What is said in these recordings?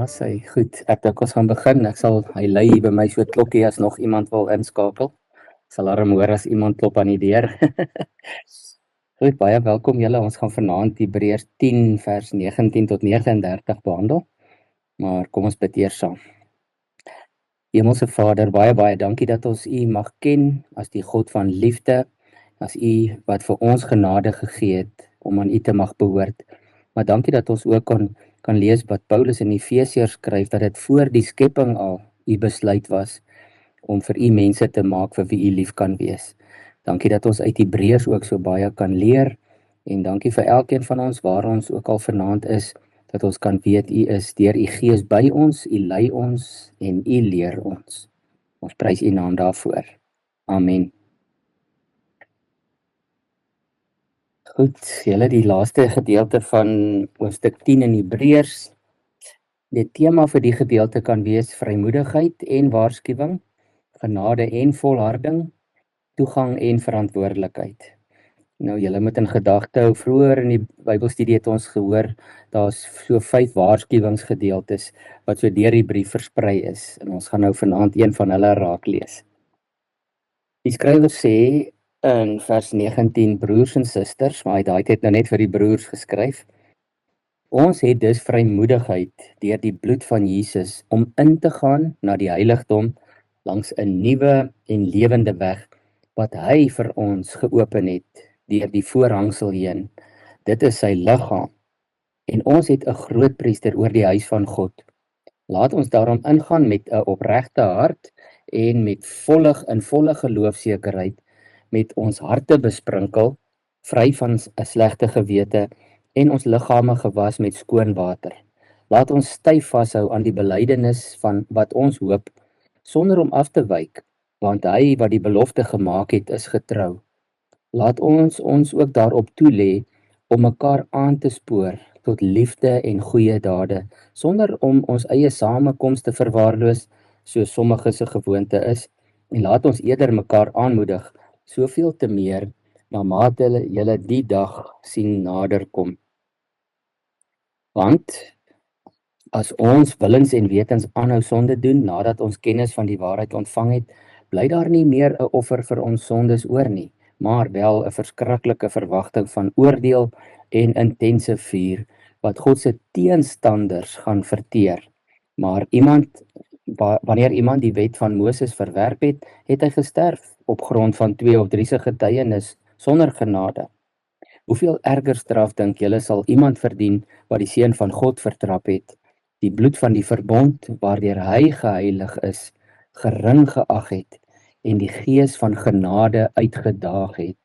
Sy, goed, ek dink ons gaan begin. Hy lei hier by my so 'n klokkie as nog iemand wil inskakel. Ek sal darm hoor as iemand klop aan die deur. Goed, baie welkom julle. Ons gaan vanaand Hebreërs 10 vers 19 tot 39 behandel. Maar kom ons bid eers saam. Hemelse Vader, baie dankie dat ons U mag ken as die God van liefde, as U wat vir ons genade gegee het om aan U te mag behoort. Maar dankie dat ons ook kan lees wat Paulus in Efesiërs skryf, dat dit voor die skepping al U besluit was om vir U mense te maak vir wie U lief kan wees. Dankie dat ons uit Hebreërs ook so baie kan leer, en dankie vir elkeen van ons waar ons ook al vanaand is, dat ons kan weet U is deur U Gees by ons, U lei ons en U leer ons. Ons prys U naam daarvoor. Amen. Goed, julle, die laaste gedeelte van hoofstuk 10 in Hebreërs. Die tema vir die gedeelte kan wees vrymoedigheid en waarskuwing, genade en volharding, toegang en verantwoordelikheid. Nou, julle moet in gedagte hou, vroeër in die Bybelstudie het ons gehoor, daar's so 5 waarskuwingsgedeeltes wat so deur die brief versprei is, en ons gaan nou vanaand een van hulle raak lees. Die skrywer sê in vers 19, broers en susters, maar hy het daai tyd nou net vir die broers geskryf, ons het dus vrymoedigheid deur die bloed van Jesus om in te gaan na die heiligdom langs 'n nuwe en lewende weg wat hy vir ons geopen het deur die voorhangsel heen. Dit is sy liggaam. En ons het 'n grootpriester oor die huis van God. Laat ons daarom ingaan met 'n opregte hart en met volle geloofsekerheid, met ons harte besprinkel, vry van 'n slegte gewete en ons liggame gewas met skoon water. Laat ons styf vashou aan die belydenis van wat ons hoop, sonder om af te wyk, want hy wat die belofte gemaak het, is getrou. Laat ons ook daarop toelê om mekaar aan te spoor tot liefde en goeie dade, sonder om ons eie samekoms te verwaarloos, soos sommige se gewoonte is, en laat ons eerder mekaar aanmoedig, soveel te meer, naarmate julle die dag sien naderkom. Want as ons willens en wetens aanhou sonde doen, nadat ons kennis van die waarheid ontvang het, bly daar nie meer 'n offer vir ons sondes oor nie, maar wel 'n verskriklike verwagting van oordeel en intense vuur, wat God se teenstanders gaan verteer. Maar wanneer iemand die wet van Moses verwerp het, het hy gesterf op grond van 2 of 3 se getuienis sonder genade. Hoeveel erger straf dink julle sal iemand verdien wat die seun van God vertrap het, die bloed van die verbond waardeur hy geheilig is, gering geag het en die gees van genade uitgedaag het?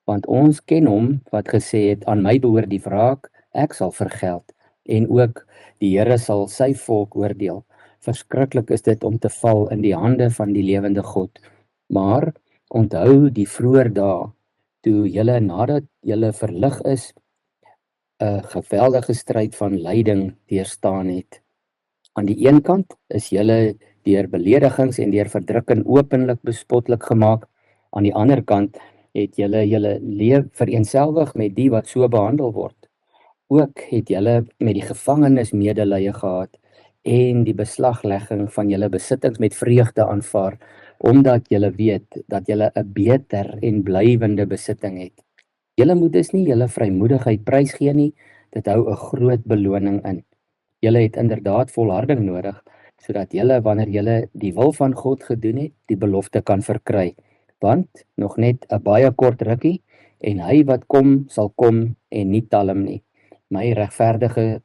Want ons ken hom wat gesê het, aan my behoort die wraak, ek sal vergeld, en ook die Here sal sy volk oordeel. Verskriklik is dit om te val in die hande van die lewende God. Maar onthou die vroeër dae, toe julle nadat julle verlig is, 'n geweldige stryd van lyding deurstaan het. Aan die een kant is julle deur beledigings en deur verdrukking openlik bespotlik gemaak. Aan die ander kant het julle leef vereenselwig met die wat so behandel word. Ook het julle met die gevangenes medelee gehad en die beslaglegging van julle besittings met vreugde aanvaar, omdat julle weet dat julle 'n beter en blywende besitting het. Julle moet dus nie julle vrymoedigheid prysgee nie, dit hou 'n groot beloning in. Julle het inderdaad volharding nodig, sodat julle, wanneer julle die wil van God gedoen het, die belofte kan verkry. Want nog net 'n baie kort rukkie, en hy wat kom, sal kom en nie talm nie. My regverdige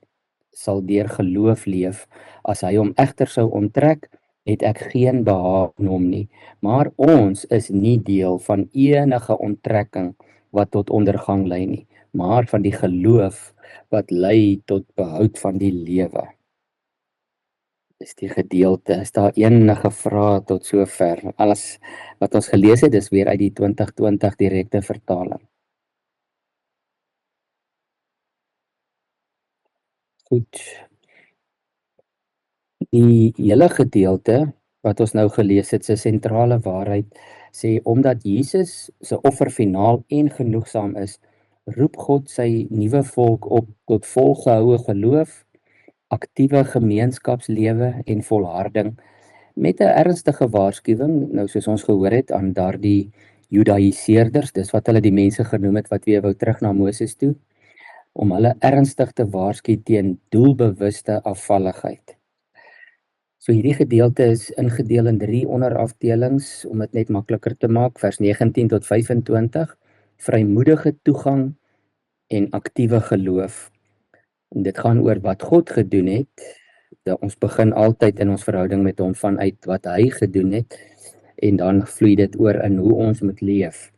sal deur geloof leef. As hy hom egter sou onttrek, het ek geen behaag in hom nie. Maar ons is nie deel van enige onttrekking wat tot ondergang lei nie, maar van die geloof wat lei tot behoud van die lewe. Dis die gedeelte. Is daar enige vrae tot sover? Alles wat ons gelees het, is weer uit die 2020 direkte vertaling. Goed. Die hele gedeelte wat ons nou gelees het, se sentrale waarheid sê, omdat Jesus se offer finaal en genoegsaam is, roep God sy nuwe volk op tot volgehoue geloof, aktiewe gemeenskapslewe en volharding met 'n ernstige waarskuwing, nou soos ons gehoor het, aan daardie Judaïseerders, dis wat hulle die mense genoem het wat weer wou terug na Moses toe, om hulle ernstig te waarsku teen doelbewuste afvalligheid. So hierdie gedeelte is ingedeel in 3 onderafdelings om dit net makliker te maak, vers 19 tot 25, vrymoedige toegang en aktiewe geloof. En dit gaan oor wat God gedoen het. Ons begin altyd in ons verhouding met hom vanuit wat hy gedoen het, en dan vloei dit oor in hoe ons moet leef.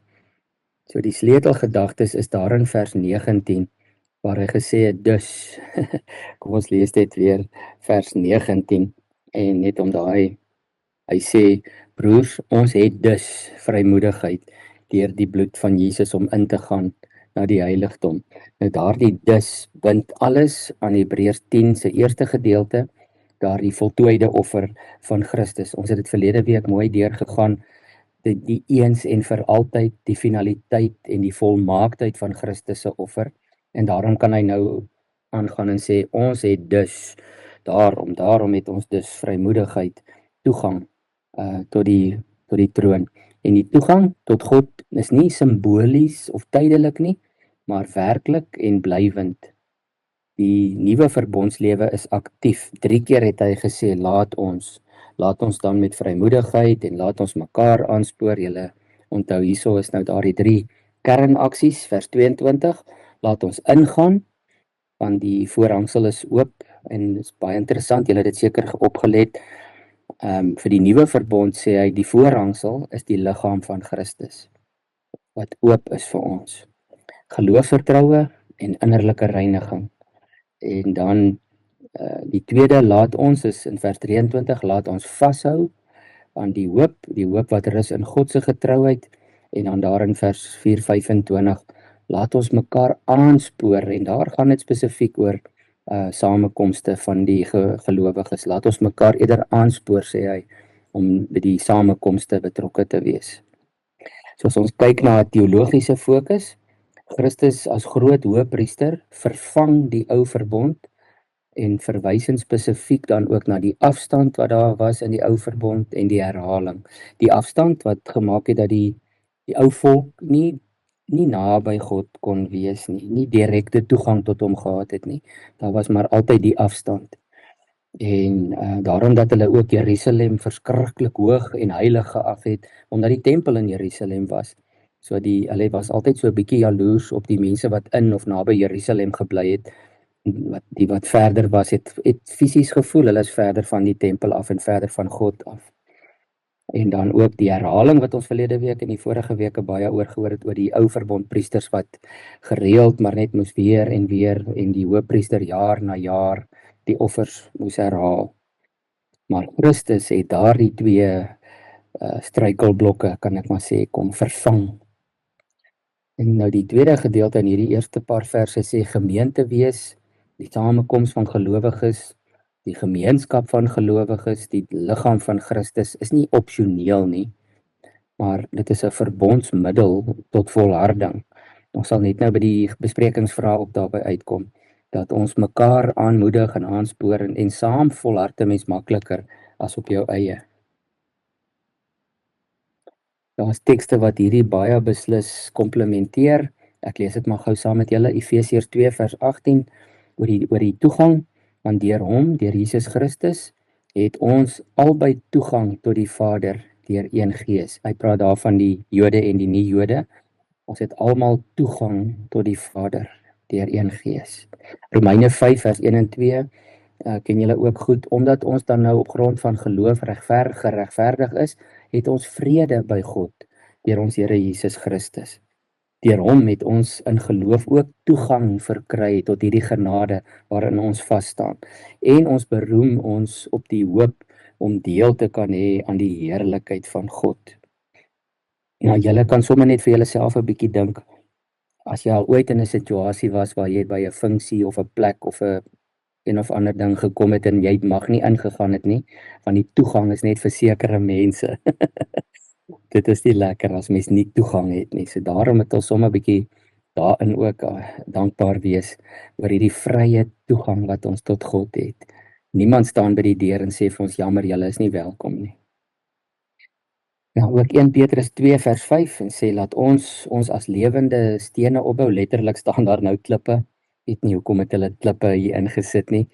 So die sleutelgedagtes is daar in vers 19, waar hy gesê het, dus, kom ons lees dit weer, vers 19, en net om daai, hy sê, broers, ons het dus vrymoedigheid deur die bloed van Jesus om in te gaan na die heiligdom. Nou daardie dus bind alles aan Hebreërs 10 se eerste gedeelte, daardie voltooide offer van Christus. Ons het dit verlede week mooi deurgegaan, die eens en vir altyd, die finaliteit en die volmaaktheid van Christus se offer, en daarom kan hy nou aangaan en sê, ons het dus, daarom het ons dus vrymoedigheid, toegang tot die troon. En die toegang tot God is nie simbolies of tydelik nie, maar werklik en blywend. Die nuwe verbondslewe is aktief. 3 keer het hy gesê, laat ons dan met vrymoedigheid en laat ons mekaar aanspoor. Julle onthou, hierso is nou daardie 3 kernaksies, vers 22, laat ons ingaan, want die voorhangsel is oop, en dit is baie interessant, julle het dit seker opgelet, vir die nuwe verbond sê hy, die voorhangsel is die liggaam van Christus, wat oop is vir ons. Geloof, vertroue en innerlike reiniging. En dan die tweede, laat ons, is in vers 23, laat ons vashou aan die hoop wat rus in God se getrouheid, en dan daar in vers 4:25, laat ons mekaar aanspoor, en daar gaan dit spesifiek oor samekomste van die gelowiges. Laat ons mekaar eerder aanspoor, sê hy, om by die samekomste betrokke te wees. So as ons kyk na 'n teologiese fokus, Christus as groot hoëpriester vervang die ou verbond, en verwysing spesifiek dan ook na die afstand wat daar was in die ou verbond en die herhaling. Die afstand wat gemaak het dat die ou volk nie naby God kon wees nie direkte toegang tot hom gehad het nie. Daar was maar altyd die afstand. En daarom dat hulle ook Jerusalem verskriklik hoog en heilig geag het, omdat die tempel in Jerusalem was. So hulle was altyd so 'n bietjie jaloers op die mense wat in of naby Jerusalem gebly het. Wat verder was, het fisies gevoel, hulle is verder van die tempel af en verder van God af. En dan ook die herhaling wat ons verlede week en die vorige weke baie oorgehoor het, oor die ou verbond priesters wat gereeld maar net moes weer en die hoëpriester jaar na jaar die offers moes herhaal. Maar Christus het daardie 2 struikelblokke, kan ek maar sê, kom vervang. En nou die tweede gedeelte in hierdie eerste paar verse sê gemeente wees, die samekoms van gelowiges, die gemeenskap van gelowiges, die liggaam van Christus is nie opsioneel nie, maar dit is 'n verbondsmiddel tot volharding. Ons sal net nou by die besprekingsvrae ook daarby uitkom, dat ons mekaar aanmoedig en aanspoor, en saam volhard 'n mens makliker as op jou eie. Daar is tekste wat hierdie baie beslis komplementeer. Ek lees dit maar gou saam met julle, Efesiërs 2 vers 18, oor die toegang, want deur hom, deur Jesus Christus, het ons albei toegang tot die Vader deur een Gees. Hy praat daar van die Jode en die nie-Jode. Ons het almal toegang tot die Vader deur een Gees. Romeine 5 vers 1 en 2 ken julle ook goed, omdat ons dan nou op grond van geloof geregverdig is, het ons vrede by God deur ons Here Jesus Christus. Deur hom het ons in geloof ook toegang verkry tot hierdie genade waarin ons vas staan. En ons beroem ons op die hoop om deel te kan hê aan die heerlikheid van God. Nou, julle kan sommer net vir julleself 'n bietjie dink, as jy al ooit in 'n situasie was waar jy by 'n funksie of 'n plek of 'n een of ander ding gekom het en jy mag nie ingegaan het nie, want die toegang is net vir sekere mense. Dit is nie lekker as mens nie toegang het nie. So daarom het ons sommer 'n bietjie daarin ook dankbaar wees oor hierdie vrye toegang wat ons tot God het. Niemand staan by die deur en sê vir ons, jammer, julle is nie welkom nie. Nou ook 1 Petrus 2 vers 5 en sê, laat ons as lewende stene opbou. Letterlik staan daar nou klippe. Weet nie hoekom het hulle klippe hier ingesit nie.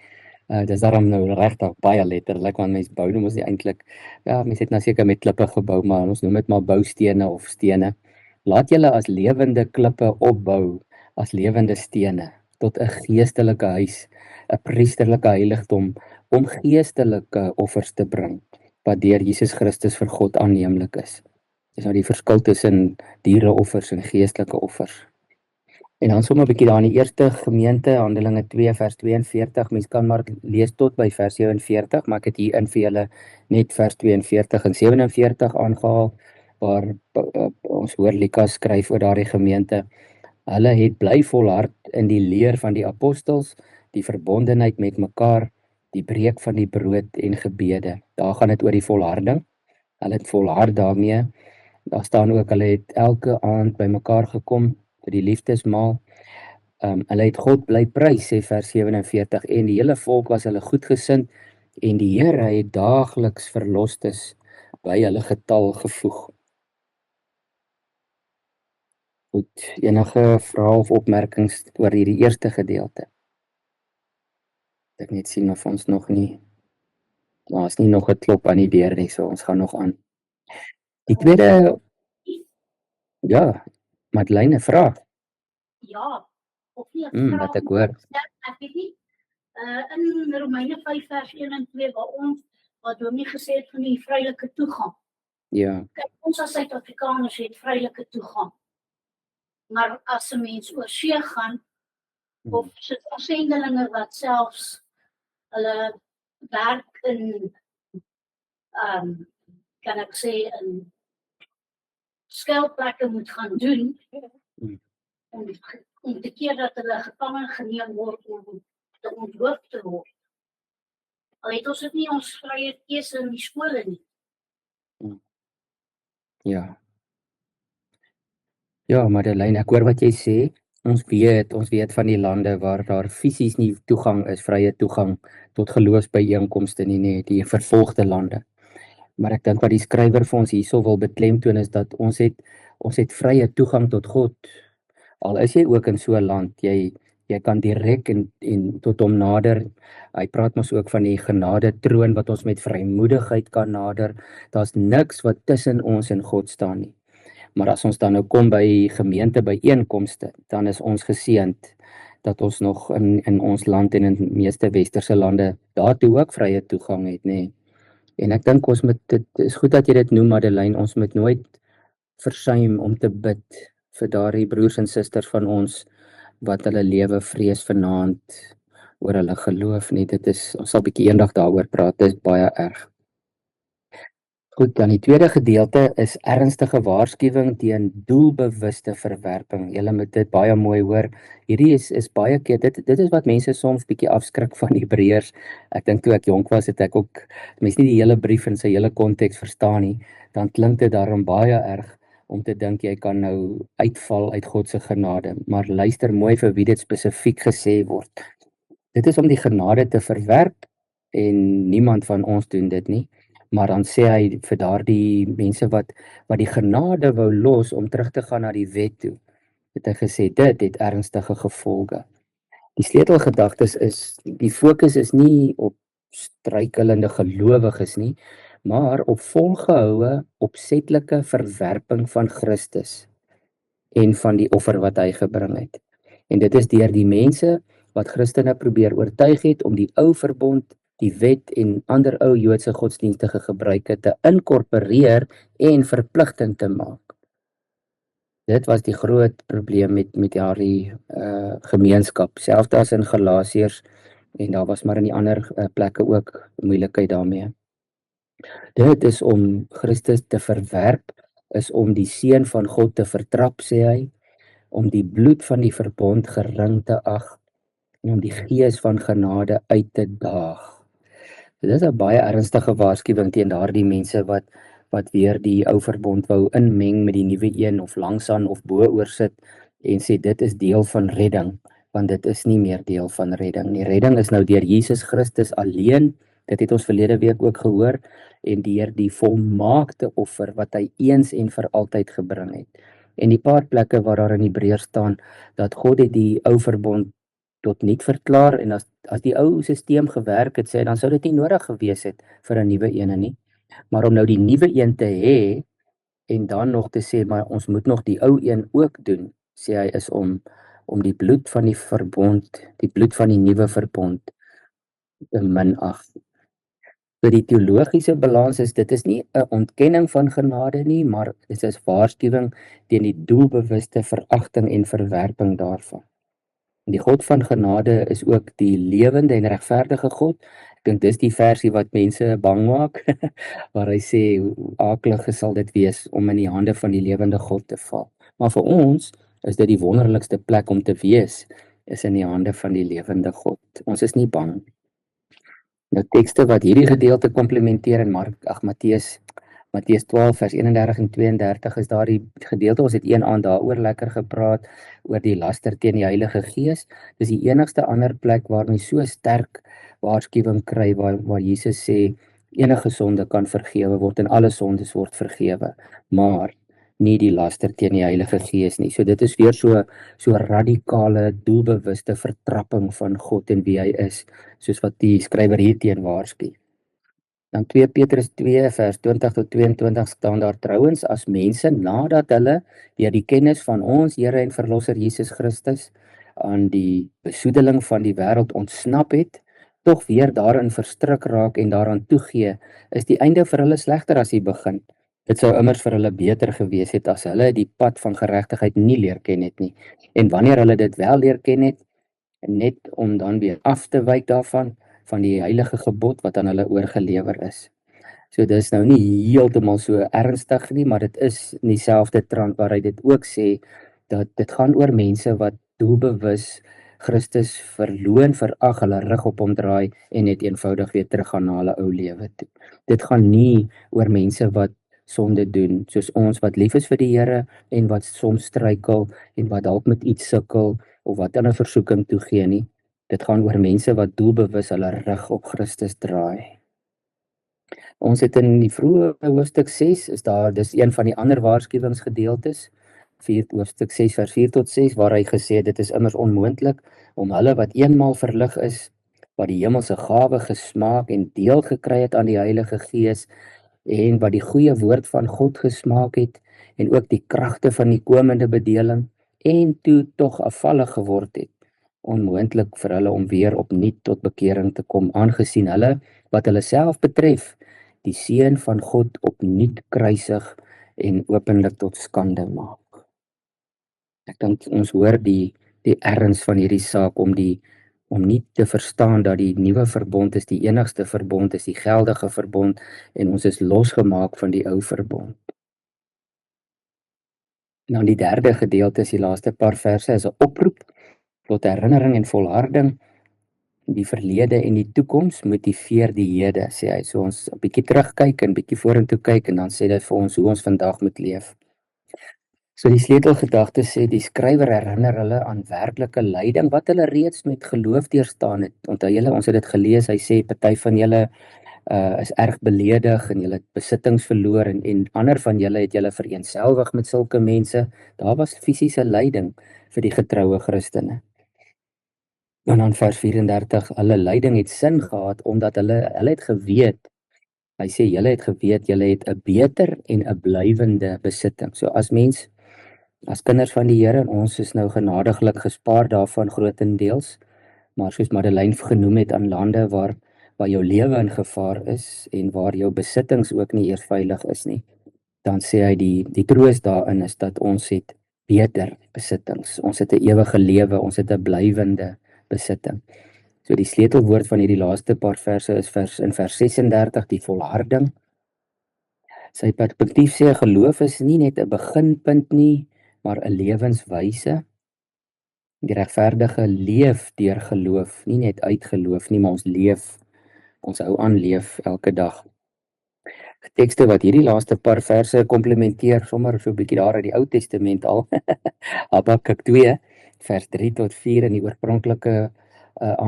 Dis daarom nou regtig baie letterlik, want mens bou nou mos nie eintlik, ja, mens het nou seker met klippe gebou, maar ons noem dit maar boustene of stene. Laat julle as lewende klippe opbou, as lewende stene, tot 'n geestelike huis, 'n priesterlike heiligdom, om geestelike offers te bring, wat deur Jesus Christus vir God aanneemlik is. Dis nou die verskil tussen diereoffers en geestelike offers. En dan sommer 'n bietjie daar in die eerste gemeente, Handelinge 2 vers 42. Mens kan maar lees tot by vers 47, maar ek het hier in vir julle net vers 42 en 47 aangehaal, waar ons hoor Lukas skryf oor daardie gemeente. Hulle het bly volhard in die leer van die apostels, die verbondenheid met mekaar, die breek van die brood en gebede. Daar gaan dit oor die volharding. Hulle het volhard daarmee. Daar staan ook, hulle het elke aand by mekaar gekom vir die liefdesmaal. Hulle het God bly prys, sê vers 47, en die hele volk was hulle goedgesind, en die Here het daagliks verlostes by hulle getal gevoeg. Goed, enige vrae of opmerkings oor hierdie eerste gedeelte? Ek net sien of ons nog nie, maar is nie nog 'n klop aan die deur nie, so ons gaan nog aan. Die tweede, ja, Madeleine, 'n vraag. Ja, of nie 'n vraag. Wat ek hoor. Ek weet nie, in Romeine 5 vers 1 en 2 waar Dominee gesê het van die vrylike toegang. Ja. Kyk, ons as Suid-Afrikaners het vrylike toegang. Maar as 'n mens oor see gaan, of sit afsendelinge wat selfs hulle werk in, kan ek sê, in skuilplekke moet gaan doen, om te keer dat hulle gevange geneem word om te onthoop te word. Al het ons dit nie ons vrye keuse in die skole nie. Ja. Ja, Madeleine, ek hoor wat jy sê. Ons weet van die lande waar daar fisies nie toegang is, vrye toegang tot geloofsbyeenkomste nie, die vervolgde lande. Maar ek dink wat die skrywer vir ons hierso wil beklemtoon is dat ons het vrye toegang tot God. Al is jy ook in so 'n land, jy kan direk en tot hom nader. Hy praat mos ook van die genade troon wat ons met vrymoedigheid kan nader. Daar's niks wat tussen ons en God staan nie. Maar as ons dan nou kom by gemeentebyeenkomste, dan is ons geseënd dat ons nog in ons land en in die meeste westerse lande daartoe ook vrye toegang het, nê. En ek dink dit is goed dat jy dit noem, Madeleine, ons moet nooit versuim om te bid vir daardie broers en susters van ons wat hulle lewe vrees vanaand oor hulle geloof nie. Ons sal bietjie eendag daaroor praat, dit is baie erg. Goed, dan die tweede gedeelte is ernstige waarskuwing teen doelbewuste verwerping. Julle moet dit baie mooi hoor. Hierdie is baie keer, dit is wat mense soms bietjie afskrik van Hebreërs. Ek dink toe ek jonk was, het ek ook, mens nie die hele brief in sy hele konteks verstaan nie, dan klink dit daarom baie erg om te dink jy kan nou uitval uit God se genade. Maar luister mooi vir wie dit spesifiek gesê word. Dit is om die genade te verwerp en niemand van ons doen dit nie. Maar dan sê hy vir daardie mense wat die genade wou los om terug te gaan na die wet toe, het hy gesê dit het ernstige gevolge. Die sleutelgedagtes is, die fokus is nie op struikelende gelowiges nie, maar op volgehoue opsetlike verwerping van Christus en van die offer wat hy gebring het. En dit is deur die mense wat Christene probeer oortuig het om die ou verbond, die wet en ander ou Joodse godsdienstige gebruike te inkorporeer en verpligtend te maak. Dit was die groot probleem met daardie gemeenskap, selfs as in Galasiërs, en daar was maar in die ander plekke ook moeilikheid daarmee. Dit is om Christus te verwerp, is om die seun van God te vertrap, sê hy, om die bloed van die verbond gering te ag en om die gees van genade uit te daag. Dit is 'n baie ernstige waarskuwing teen daardie mense wat weer die ou verbond wou inmeng met die nuwe een of langsaan of bo-oor sit en sê dit is deel van redding, want dit is nie meer deel van redding nie. Redding is nou deur Jesus Christus alleen, dit het ons verlede week ook gehoor, en deur die volmaakte offer wat hy eens en vir altyd gebring het. En die paar plekke waar daar in Hebreërs staan, dat God het die ou verbond tot niet verklaar, en as die ou stelsel gewerk het, sê dan sou dit nie nodig gewees het vir 'n nuwe een nie. Maar om nou die nuwe een te hê, en dan nog te sê, maar ons moet nog die ou een ook doen, sê hy, is om die bloed van die verbond, die bloed van die nuwe verbond te minag. So die teologiese balans is, dit is nie 'n ontkenning van genade nie, maar dit is waarskuwing teen die doelbewuste veragting en verwerping daarvan. Die God van genade is ook die lewende en regverdige God. Ek dink dis die versie wat mense bang maak, waar hy sê hoe aklig sal dit wees om in die hande van die lewende God te val. Maar vir ons is dit die wonderlikste plek om te wees, is in die hande van die lewende God. Ons is nie bang. Nou tekste wat hierdie gedeelte komplementeer in Matteus 12 vers 31 en 32 is daar die gedeelte, ons het een aand daaroor lekker gepraat, oor die laster teen die Heilige Gees. Dis die enigste ander plek waar ons so sterk waarskuwing kry, waar Jesus sê, enige sonde kan vergewe word en alle sondes word vergewe, maar nie die laster teen die Heilige Gees nie. So dit is weer so radikale, doelbewuste vertrapping van God en wie hy is, soos wat die skrywer hierteen waarsku. Dan 2 Petrus 2 vers 20 tot 22 staan daar, trouwens, as mense nadat hulle deur die kennis van ons Here en Verlosser Jesus Christus aan die besoedeling van die wêreld ontsnap het, tog weer daarin verstrik raak en daaraan toegee, is die einde vir hulle slegter as die begin. Dit sou immers vir hulle beter gewees het as hulle die pad van geregtigheid nie leer ken het nie. En wanneer hulle dit wel leer ken het, net om dan weer af te wyk daarvan, van die heilige gebod wat aan hulle oorgelewer is. So dis nou nie heeltemal so ernstig nie, maar dit is in dieselfde trant waar hy dit ook sê, dat dit gaan oor mense wat doelbewus Christus verloon, verag, hulle rug op hom draai en net eenvoudig weer teruggaan na hulle ou lewe toe. Dit gaan nie oor mense wat sonde doen, soos ons wat lief is vir die Here en wat soms struikel en wat dalk met iets sukkel of wat aan 'n versoeking toegee nie. Dit gaan oor mense wat doelbewus hulle rug op Christus draai. Ons het in die vroeë hoofstuk 6, dis een van die ander waarskuwingsgedeeltes, hoofstuk 6 vers 4 tot 6, waar hy gesê het, dit is immers onmoontlik om hulle wat eenmaal verlig is, wat die hemelse gawe gesmaak en deel gekry het aan die Heilige Gees, en wat die goeie woord van God gesmaak het, en ook die kragte van die komende bedeling, en toe tog afvallig geword het, onmoontlik vir hulle om weer opnuut tot bekering te kom, aangesien hulle, wat hulle self betref, die seun van God opnuut kruisig en openlik tot skande maak. Ek dink ons hoor die erns van hierdie saak om nie te verstaan dat die nuwe verbond is die enigste verbond, is die geldige verbond, en ons is losgemaak van die ou verbond. Nou die derde gedeelte, is die laaste paar verse, is 'n oproep tot herinnering en volharding. Die verlede en die toekoms motiveer die hede, sê hy. So ons 'n bietjie terugkyk en bietjie vorentoe kyk, en dan sê dit vir ons hoe ons vandag moet leef. So die sleutelgedagte sê, die skrywer herinner hulle aan werklike lyding wat hulle reeds met geloof deurstaan het. Onthou julle, ons het dit gelees, hy sê party van julle is erg beledig en julle het besittings verloor, en ander van julle het julle vereenselwig met sulke mense. Daar was fisiese lyding vir die getroue Christene. En dan vers 34, hulle lyding het sin gehad, omdat hulle het geweet, hy sê, julle het geweet, julle het 'n beter en 'n blywende besitting. So as kinders van die Here, en ons is nou genadiglik gespaar daarvan grootendeels, maar soos Madeleine genoem het, aan lande waar jou lewe in gevaar is, en waar jou besittings ook nie eers veilig is nie, dan sê hy die troos daarin is dat ons het beter besittings, ons het 'n ewige lewe, ons het 'n blywende besitting. So die sleutelwoord van hierdie laaste paar verse is in vers 36, die volharding. Sy perspektief sê, geloof is nie net 'n beginpunt nie, maar 'n lewenswyse. Die regverdige leef deur geloof, nie net uit geloof nie, maar ons hou aan leef elke dag. tekste wat hierdie laaste paar verse komplementeer, sommer so 'n bietjie daar uit die Ou Testament al. Habakuk 2 vers 3 tot 4 in die oorspronklike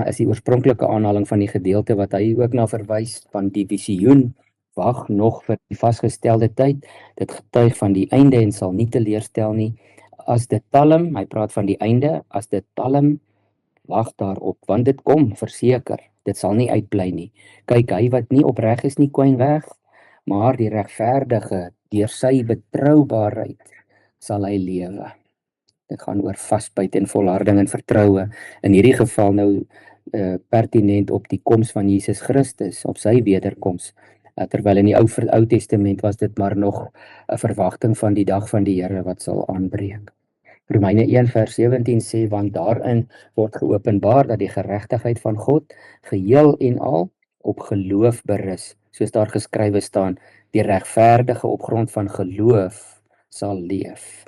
is die oorspronklike aanhaling van die gedeelte wat hy ook na verwys van die visioen. Wag nog vir die vasgestelde tyd. Dit getuig van die einde en sal nie teleurstel nie. As dit talm, hy praat van die einde, as dit talm, wag daarop, want dit kom, verseker. Dit sal nie uitbly nie. Kyk, hy wat nie opreg is nie, kwyn weg, maar die regverdige, deur sy betroubaarheid sal hy lewe. Dit gaan oor vasbyt en volharding en vertroue. In hierdie geval nou pertinent op die koms van Jesus Christus, op sy wederkoms. Terwyl in die Ou Testament was dit maar nog 'n verwagting van die dag van die Here wat sal aanbreek. Romeine 1 vers 17 sê, want daarin word geopenbaar dat die geregtigheid van God geheel en al op geloof berus, soos daar geskrywe staan, die regverdige op grond van geloof sal leef.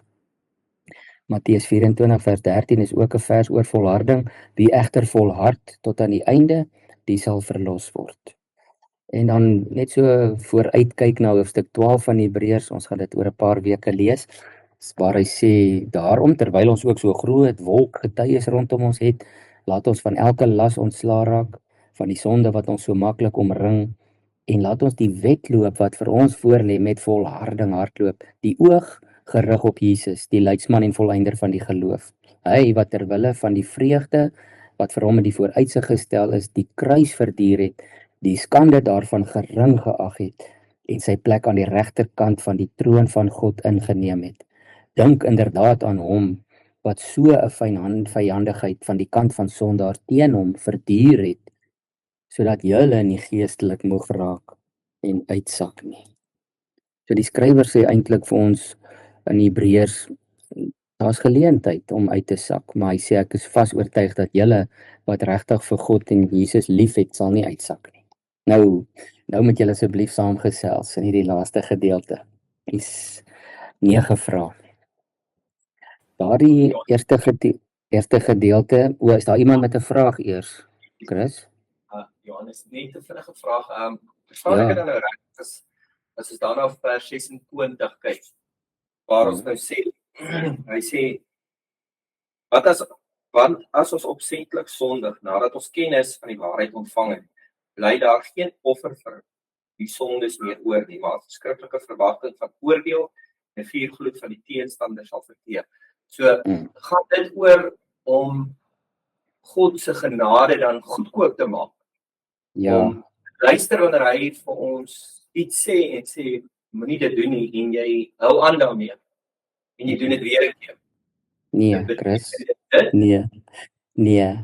Matteus 24 vers 13 is ook 'n vers oor volharding, wie egter volhard tot aan die einde, die sal verlos word. En dan net so vooruitkyk na hoofstuk 12 van Hebreërs, ons gaan dit oor 'n paar weke lees, waar hy sê, daarom terwyl ons ook so groot wolk getuies rondom ons het, laat ons van elke las ontslaa raak, van die sonde wat ons so maklik omring, en laat ons die wedloop wat vir ons voorlê met volharding hardloop, die oog gerig op Jesus, die leidsman en volleinder van die geloof. Hy wat ter wille van die vreugde wat vir hom in die vooruitsig gestel is, die kruis verduur het, die skande daarvan gering geag het en sy plek aan die regterkant van die troon van God ingeneem het. Dink inderdaad aan hom wat so 'n vyandigheid van die kant van sondaar teen hom verduur het, sodat julle nie geestelik moeg raak en uitsak nie. So die skrywer sê eintlik vir ons in Hebreërs, daar's geleentheid om uit te sak, maar hy sê ek is vas oortuig dat julle wat regtig vir God en Jesus liefhet, sal nie uitsak nie. Nou moet julle asseblief saamgesels in hierdie laaste gedeelte. Dis 9 vrae. Daardie eerste gedeelte, is daar iemand met 'n vraag eers? Chris? Johannes, net 'n vinnige vraag. Verstaan ek dit nou reg? As ons daarna op vers 26 kyk, waar ons nou sê, hy sê, want as ons opsetlik sondig, nadat ons kennis van die waarheid ontvang het, bly daar geen offer vir die sondes meer oor nie, maar skriftelike verwagting van oordeel en vuurgloed van die teenstander sal verteer. So, gaan dit oor om God se genade dan goedkoop te maak. Ja. Om luister wanneer hy vir ons iets sê en sê, moenie dit doen nie, en jy hou aan daarmee. En jy doen dit weer 'n keer. Nee, Chris. Nee.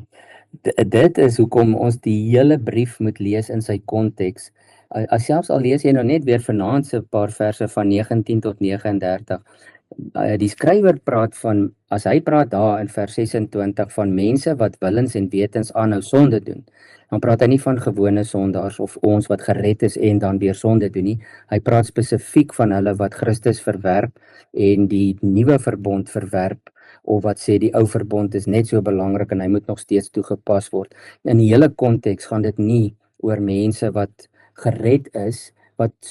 Dit is hoekom ons die hele brief moet lees in sy konteks. Selfs al lees jy nou net weer vanaand se paar verse van 19 tot 39. Die skrywer praat van, as hy praat daar in vers 26 van mense wat willens en wetens aanhou sonde doen, dan praat hy nie van gewone sondaars of ons wat gered is en dan weer sonde doen nie. Hy praat spesifiek van hulle wat Christus verwerp en die nuwe verbond verwerp, of wat sê die ou verbond is net so belangrik en hy moet nog steeds toegepas word. In die hele konteks gaan dit nie oor mense wat gered is,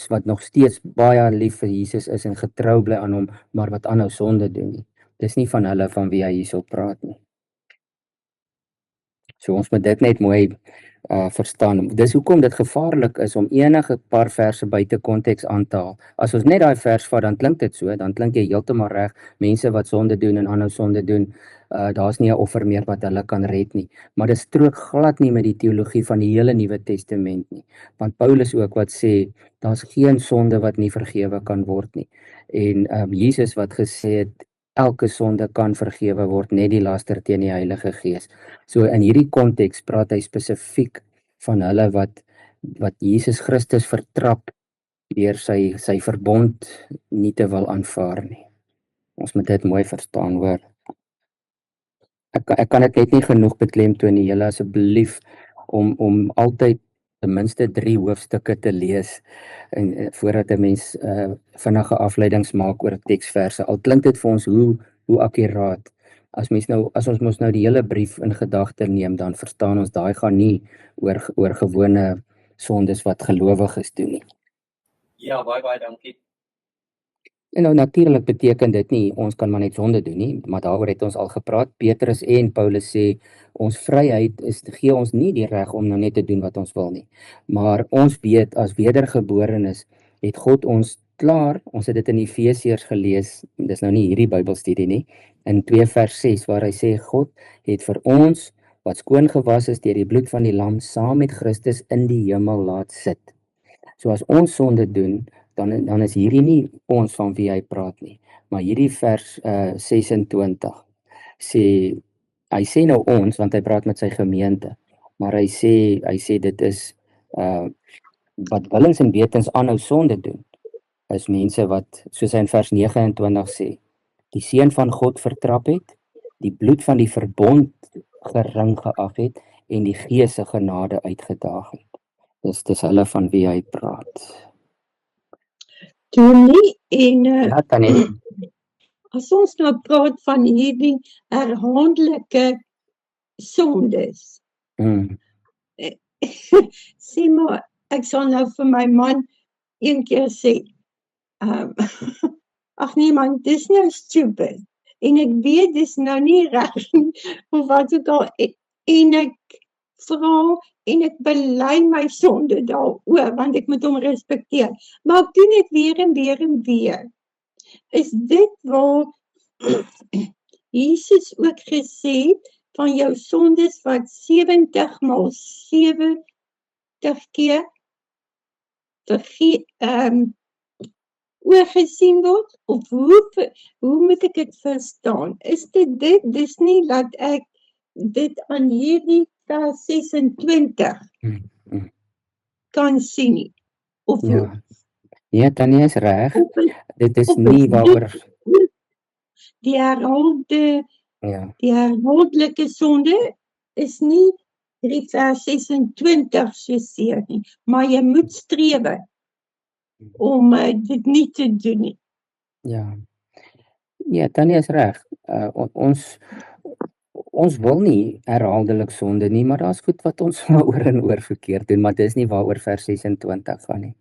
wat nog steeds baie lief vir Jesus is en getrou bly aan hom, maar wat aanhou sonde doen nie. Dis nie van hulle van wie hy hierso praat nie. So ons moet dit net mooi verstaan. Dis hoekom dit gevaarlik is om enige paar verse buite konteks aan te haal. As ons net daai vers vat, dan klink dit so, dan klink jy heeltemal reg, mense wat sonde doen en aanhou sonde doen, daar's nie 'n offer meer wat hulle kan red nie. Maar dit strook glad nie met die teologie van die hele Nuwe Testament nie. Want Paulus ook wat sê, daar's geen sonde wat nie vergewe kan word nie. En Jesus wat gesê het, elke sonde kan vergewe word, net die laster teen die Heilige Gees. So in hierdie konteks praat hy spesifiek van hulle wat Jesus Christus vertrap deur sy verbond nie te wil aanvaar nie. Ons moet dit mooi verstaan, hoor. Ek kan dit net nie genoeg beklemtoon nie, julle asseblief om altyd ten minste 3 hoofstukke te lees en voordat 'n mens vinnige afleidings maak oor teksverse. Al klink dit vir ons hoe akkuraat. As ons mos nou die hele brief in gedagte neem, dan verstaan ons daai gaan nie oor gewone sondes wat gelowiges doen nie. Ja, baie dankie. En nou natuurlik beteken dit nie ons kan maar net sonde doen nie, maar daaroor het ons al gepraat. Petrus en Paulus sê ons vryheid gee ons nie die reg om nou net te doen wat ons wil nie. Maar ons weet as wedergeborenes het God ons klaar, ons het dit in Efesiërs gelees, dis nou nie hierdie Bybelstudie nie, in 2 vers 6 waar hy sê God het vir ons wat skoon gewas is deur die bloed van die lam saam met Christus in die hemel laat sit. So as ons sonde doen, dan is hierdie nie ons van wie hy praat nie, maar hierdie vers 26 sê, hy sê nou ons, want hy praat met sy gemeente, maar hy sê dit is wat willens en wetens aanhou sonde doen, is mense wat, soos hy in vers 29 sê, die seun van God vertrap het, die bloed van die verbond gering geag het, en die gees se genade uitgedaag het. Dis hulle van wie hy praat. Tony, en Ja, Tannie. as ons nou praat van hierdie herhaaldelike sondes, sê maar, ek sal nou vir my man een keer sê, ag nee man, dis nou stupid, en ek weet dis nou nie reg nie, of wat ook al, en ek vra, en ek bely my sonde daaroor, want ek moet hom respekteer, maar ek doen dit weer en weer en weer. Is dit waar Jesus ook gesê het, van jou sondes wat 70 maal 70 keer oorgesien word, of hoe moet ek dit verstaan? Is dit dis nie dat ek dit aan hierdie vers 26 kan sien nie, of hoe? Ja, Tannie is reg, dit is nie waaroor Die herhaaldelike sonde is nie die vers 26 so seer nie, maar jy moet strewe om dit nie te doen nie. Ja, Tannie is reg. Ons wil nie herhaaldelik sonde nie, maar daar's goed wat ons oor en oor verkeerd doen, maar dis nie waaroor vers 26 gaan nie.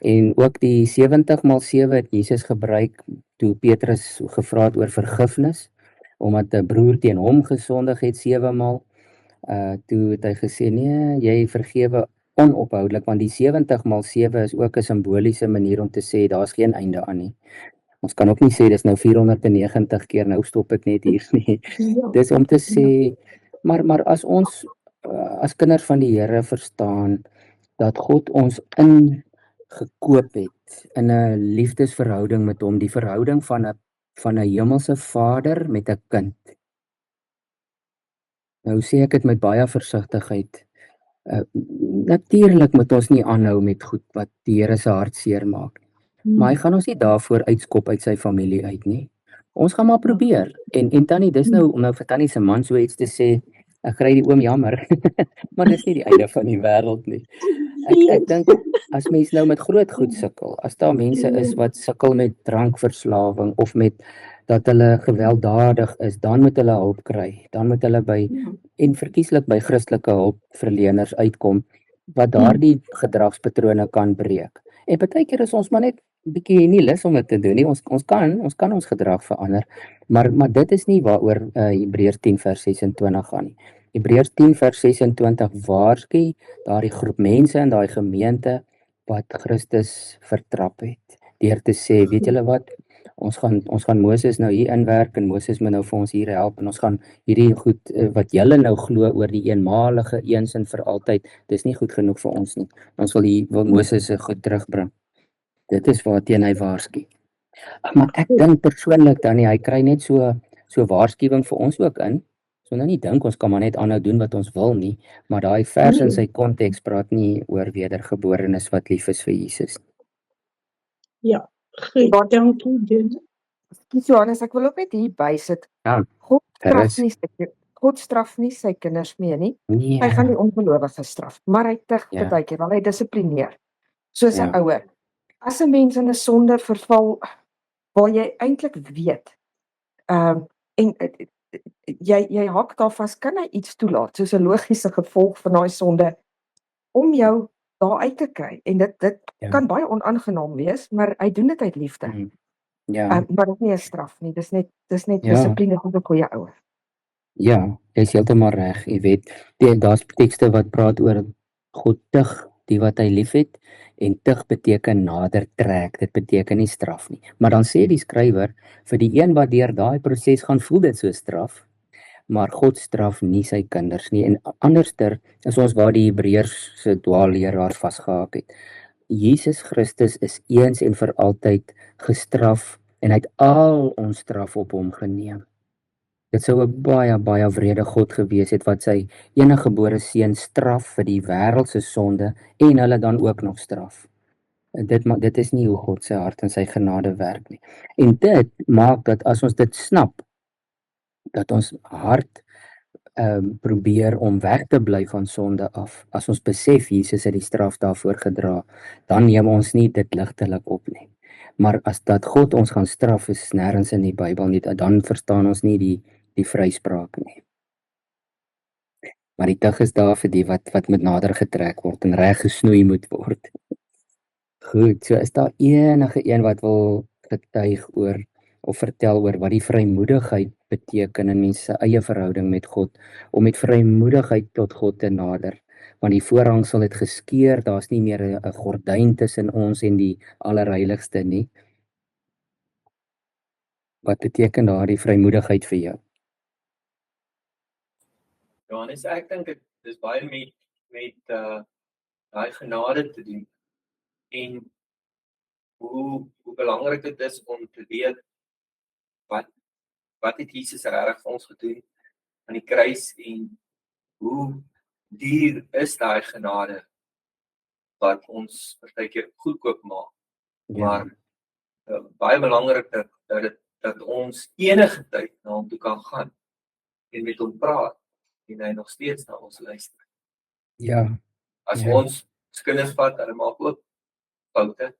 En ook die 70 maal 7 het Jesus gebruik toe Petrus gevra het oor vergifnis, omdat 'n broer teen hom gesondig het 7 maal. Toe het hy gesê, nee, jy vergewe onophoudelik, want die 70 maal 7 is ook 'n simboliese manier om te sê, daar's geen einde aan nie. Ons kan ook nie sê, dis nou 490 keer, nou stop ek net hier nie. Dis om te sê, maar as ons, as kinders van die Here verstaan, dat God ons ingekoop het, in 'n liefdesverhouding met hom, die verhouding van 'n hemelse vader met 'n kind. Nou sê ek dit met baie versigtigheid. Natuurlik moet ons nie aanhou met goed wat die Here se hart seer maak. Maar hy gaan ons nie daarvoor uitskop uit sy familie uit nie. Ons gaan maar probeer. En Tannie, dis nou om nou vir Tannie se man so iets te sê, ek kry die oom jammer, maar dis nie die einde van die wêreld nie. Ek dink, as mens nou met groot goed sukkel, as daar mense is wat sukkel met drankverslawing, of met dat hulle gewelddadig is, dan moet hulle hulp kry, dan moet hulle en verkieslik by Christelike hulpverleners uitkom, wat daardie gedragspatrone kan breek. En partykeer is ons maar net bietjie nie lus om dit te doen nie, ons kan ons gedrag verander, maar dit is nie waaroor Hebreërs 10 vers 26 gaan nie. Hebreërs 10 vers 26 waarsku daardie groep mense in daai gemeente wat Christus vertrap het, deur te sê, weet julle wat, ons gaan Moses nou hier inwerk, en Moses moet nou vir ons hier help, en ons gaan hierdie goed, wat julle nou glo oor die eenmalige, eens en vir altyd, dis nie goed genoeg vir ons nie, ons wil Moses se goed terugbring. Dit is waarteen hy waarsku. Maar ek dink persoonlik dan nie, hy kry net so waarskuwing vir ons ook in, so nou nie dink ons kan maar net aanhou doen wat ons wil nie, maar daai vers in sy konteks praat nie oor wedergeborenes wat lief is vir Jesus. Ja, goed, dankie Dina. Johannes, ek wil ook net hier bysit. Ja, God straf nie sy kinders meer nie. Nee. Hy gaan die ongelowiges straf, maar hy tig partykeer, want hy dissiplineer. Soos 'n ouer. As 'n mens in 'n sonde verval, waar jy eintlik weet, en jy hak daar vas, kan hy iets toelaat, soos 'n logiese gevolg van daai sonde, om jou daar uit te kry. En dit Ja. kan baie onaangenaam wees, maar hy doen dit uit liefde. Ja, Maar dit is nie 'n straf nie. Dis net Ja. dissipline van 'n goeie ouer. ja, jy's heeltemal reg. Jy weet, daar's tekste wat praat oor God tug die wat hy liefhet en tug beteken nader trek. Dit beteken nie straf nie. Maar dan sê die skrywer vir die een wat deur daai proses gaan, voel dit so straf, maar God straf nie sy kinders nie. En anderster is ons waar die Hebreërs se dwaalleraars vasgehaak het. Jesus Christus is eens en vir altyd gestraf en hy het al ons straf op hom geneem. Dit sou 'n baie wrede God gewees het wat sy eniggebore seun straf vir die wêreld se sonde en hulle dan ook nog straf. Dit is nie hoe God se hart en sy genade werk nie. En dit maak dat as ons dit snap, dat ons hart probeer om weg te bly van sonde af. As ons besef Jesus het die straf daarvoor gedra, dan neem ons nie dit ligtelik op nie. Maar as dat God ons gaan straf is nêrens in die Bybel nie, dan verstaan ons nie die vryspraak nie. Maar die tug is daar vir die wat met nader getrek word en reg gesnoei moet word. Goed, so is daar enige een wat wil getuig oor of vertel oor wat die vrymoedigheid beteken in mens se eie verhouding met God, om met vrymoedigheid tot God te nader, want die voorhangsel het geskeur, daar's nie meer 'n gordyn tussen ons en die allerheiligste nie. Wat beteken daardie vrymoedigheid vir jou? Johannes, ek dink dit is baie met daai genade te doen en hoe belangrik dit is om te weet wat het Jesus regtig vir ons gedoen aan die kruis en hoe duur is daai genade wat ons partykeer goedkoop maak. Maar baie belangrik dat ons enige tyd na hom toe kan gaan en met hom praat en hy nog steeds na ons luister. Ja. As ons kinders vat, hulle maak ook foute.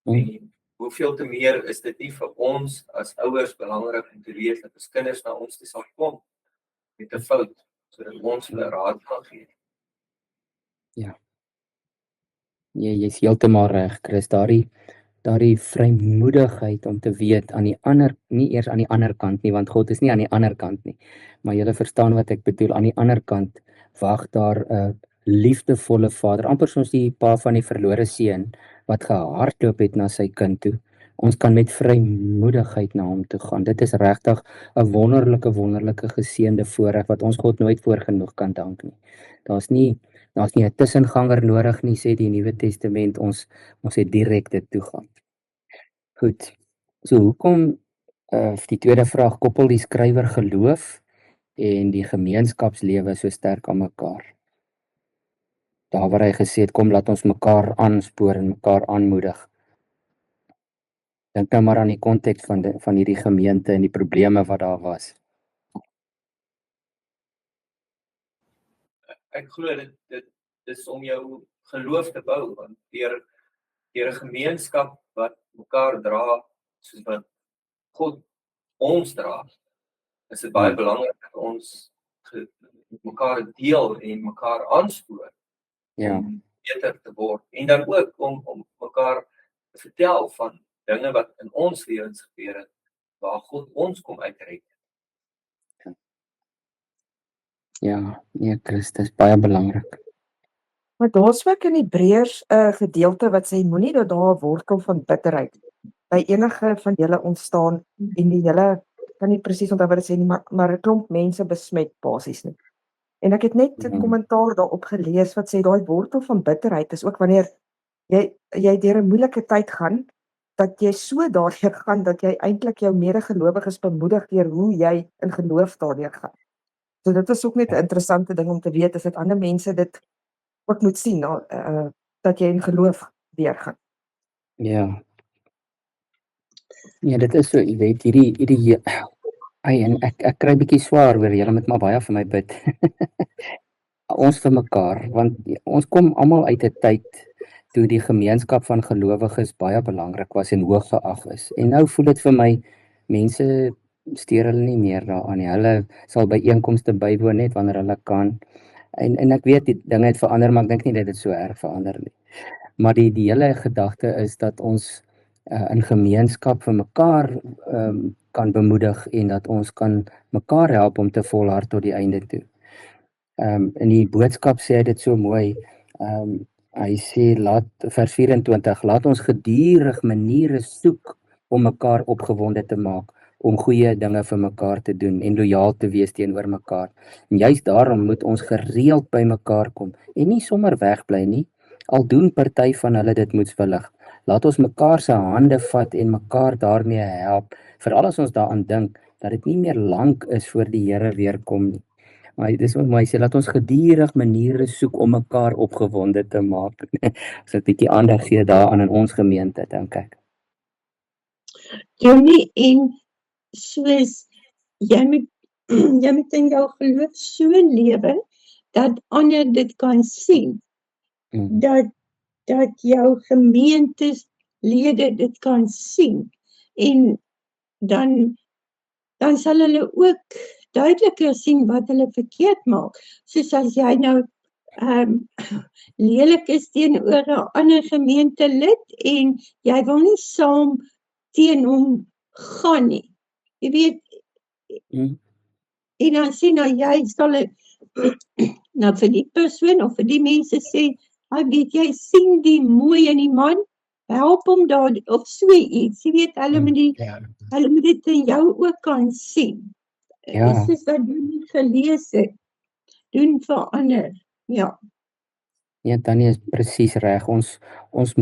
En hoeveel te meer is dit nie vir ons as ouers belangrik om te weet dat ons kinders na ons toe sal kom met 'n fout, sodat ons hulle raad kan gee. Ja. Jy is heeltemal reg, Chris. Daardie vrymoedigheid om te weet aan die ander, nie eers aan die ander kant nie, want God is nie aan die ander kant nie. Maar jy verstaan wat ek bedoel, aan die ander kant wag daar 'n liefdevolle Vader, amper soos die pa van die verlore seun wat gehardloop het na sy kind toe. Ons kan met vrymoedigheid na hom toe gaan. Dit is regtig 'n wonderlike geseënde voorreg wat ons God nooit voorgenoeg kan dank nie. Daar's nie 'n tussenganger nodig nie, sê die Nuwe Testament, ons het direkte toegang. Goed. So hoekom die tweede vraag, koppel die skrywer geloof en die gemeenskapslewe so sterk aan mekaar? Daar waar hy gesê het, kom laat ons mekaar aanspoor en mekaar aanmoedig. Dink nou maar aan die konteks van hierdie gemeente en die probleme wat daar was. Ek glo dit is om jou geloof te bou, want deur 'n gemeenskap wat mekaar dra soos wat God ons dra, is dit baie belangrik dat ons mekaar deel en mekaar aanspoor om beter te word en dan ook om mekaar te vertel van dinge wat in ons lewens gebeur het waar God ons kom uitred. Ja, nee, Christus, baie belangrik. Maar daar's ook in Hebreërs 'n gedeelte wat sê moenie dat daar 'n wortel van bitterheid by enige van julle ontstaan en die hele kan nie presies onthou wat dit sê nie, maar 'n klomp mense besmet basies nie. En ek het net 'n kommentaar daarop gelees wat sê daai wortel van bitterheid is ook wanneer jy deur 'n moeilike tyd gaan, dat jy so daardeur gaan dat jy eintlik jou medegelowiges bemoedig deur hoe jy in geloof daardeur gaan. So dit is ook net 'n interessante ding om te weet, is dat ander mense dit ook moet sien, dat jy in geloof deurgaan. Ja. Ja, dit is so, jy weet, hierdie en ek kry bietjie swaar oor julle moet maar baie vir my bid. Ons vir mekaar, want ons kom almal uit 'n tyd toe die gemeenskap van gelowiges baie belangrik was en hoog geag is. En nou voel dit vir my, mense steur hulle nie meer daaraan nie. Hulle sal by einkomste bywoon net wanneer hulle kan. En ek weet die dinge het verander, maar ek dink nie dat dit so erg verander nie. Maar die hele gedagte is dat ons in gemeenskap vir mekaar kan bemoedig en dat ons kan mekaar help om te volhard tot die einde toe. In die boodskap sê hy dit so mooi. Hy sê vers 24, laat ons gedurig maniere soek om mekaar opgewonde te maak, om goeie dinge vir mekaar te doen en lojaal te wees teenoor mekaar. En juist daarom moet ons gereeld by mekaar kom en nie sommer wegbly nie, al doen party van hulle dit moetswillig. Laat ons mekaar se hande vat en mekaar daarmee help, veral as ons daaraan dink dat dit nie meer lank is voor die Here weer kom nie. Maar dit is wat my sê, laat ons gedurig maniere soek om mekaar opgewonde te maak. As 'n bietjie aandag gee daaraan in ons gemeente, dink ek. Johnny, en soos jy moet in jou geloof so lewe dat ander dit kan sien. Dat jou gemeenteslede dit kan sien. En dan sal hulle ook duideliker sien wat hulle verkeerd maak. Soos as jy nou lelik is teenoor 'n ander gemeentelid en jy wil nie saam teen hom gaan nie. Jy weet, en dan sê nou jy sal nou vir die persoon of vir die mense sê, weet jy sien die mooi in die man, help hom daar, of so iets. Jy weet, hulle moet dit in jou ook kan sien. Dis is wat jy nie gelees het. Doen vir ander. Ja. Ja, Tannie is presies reg. Ons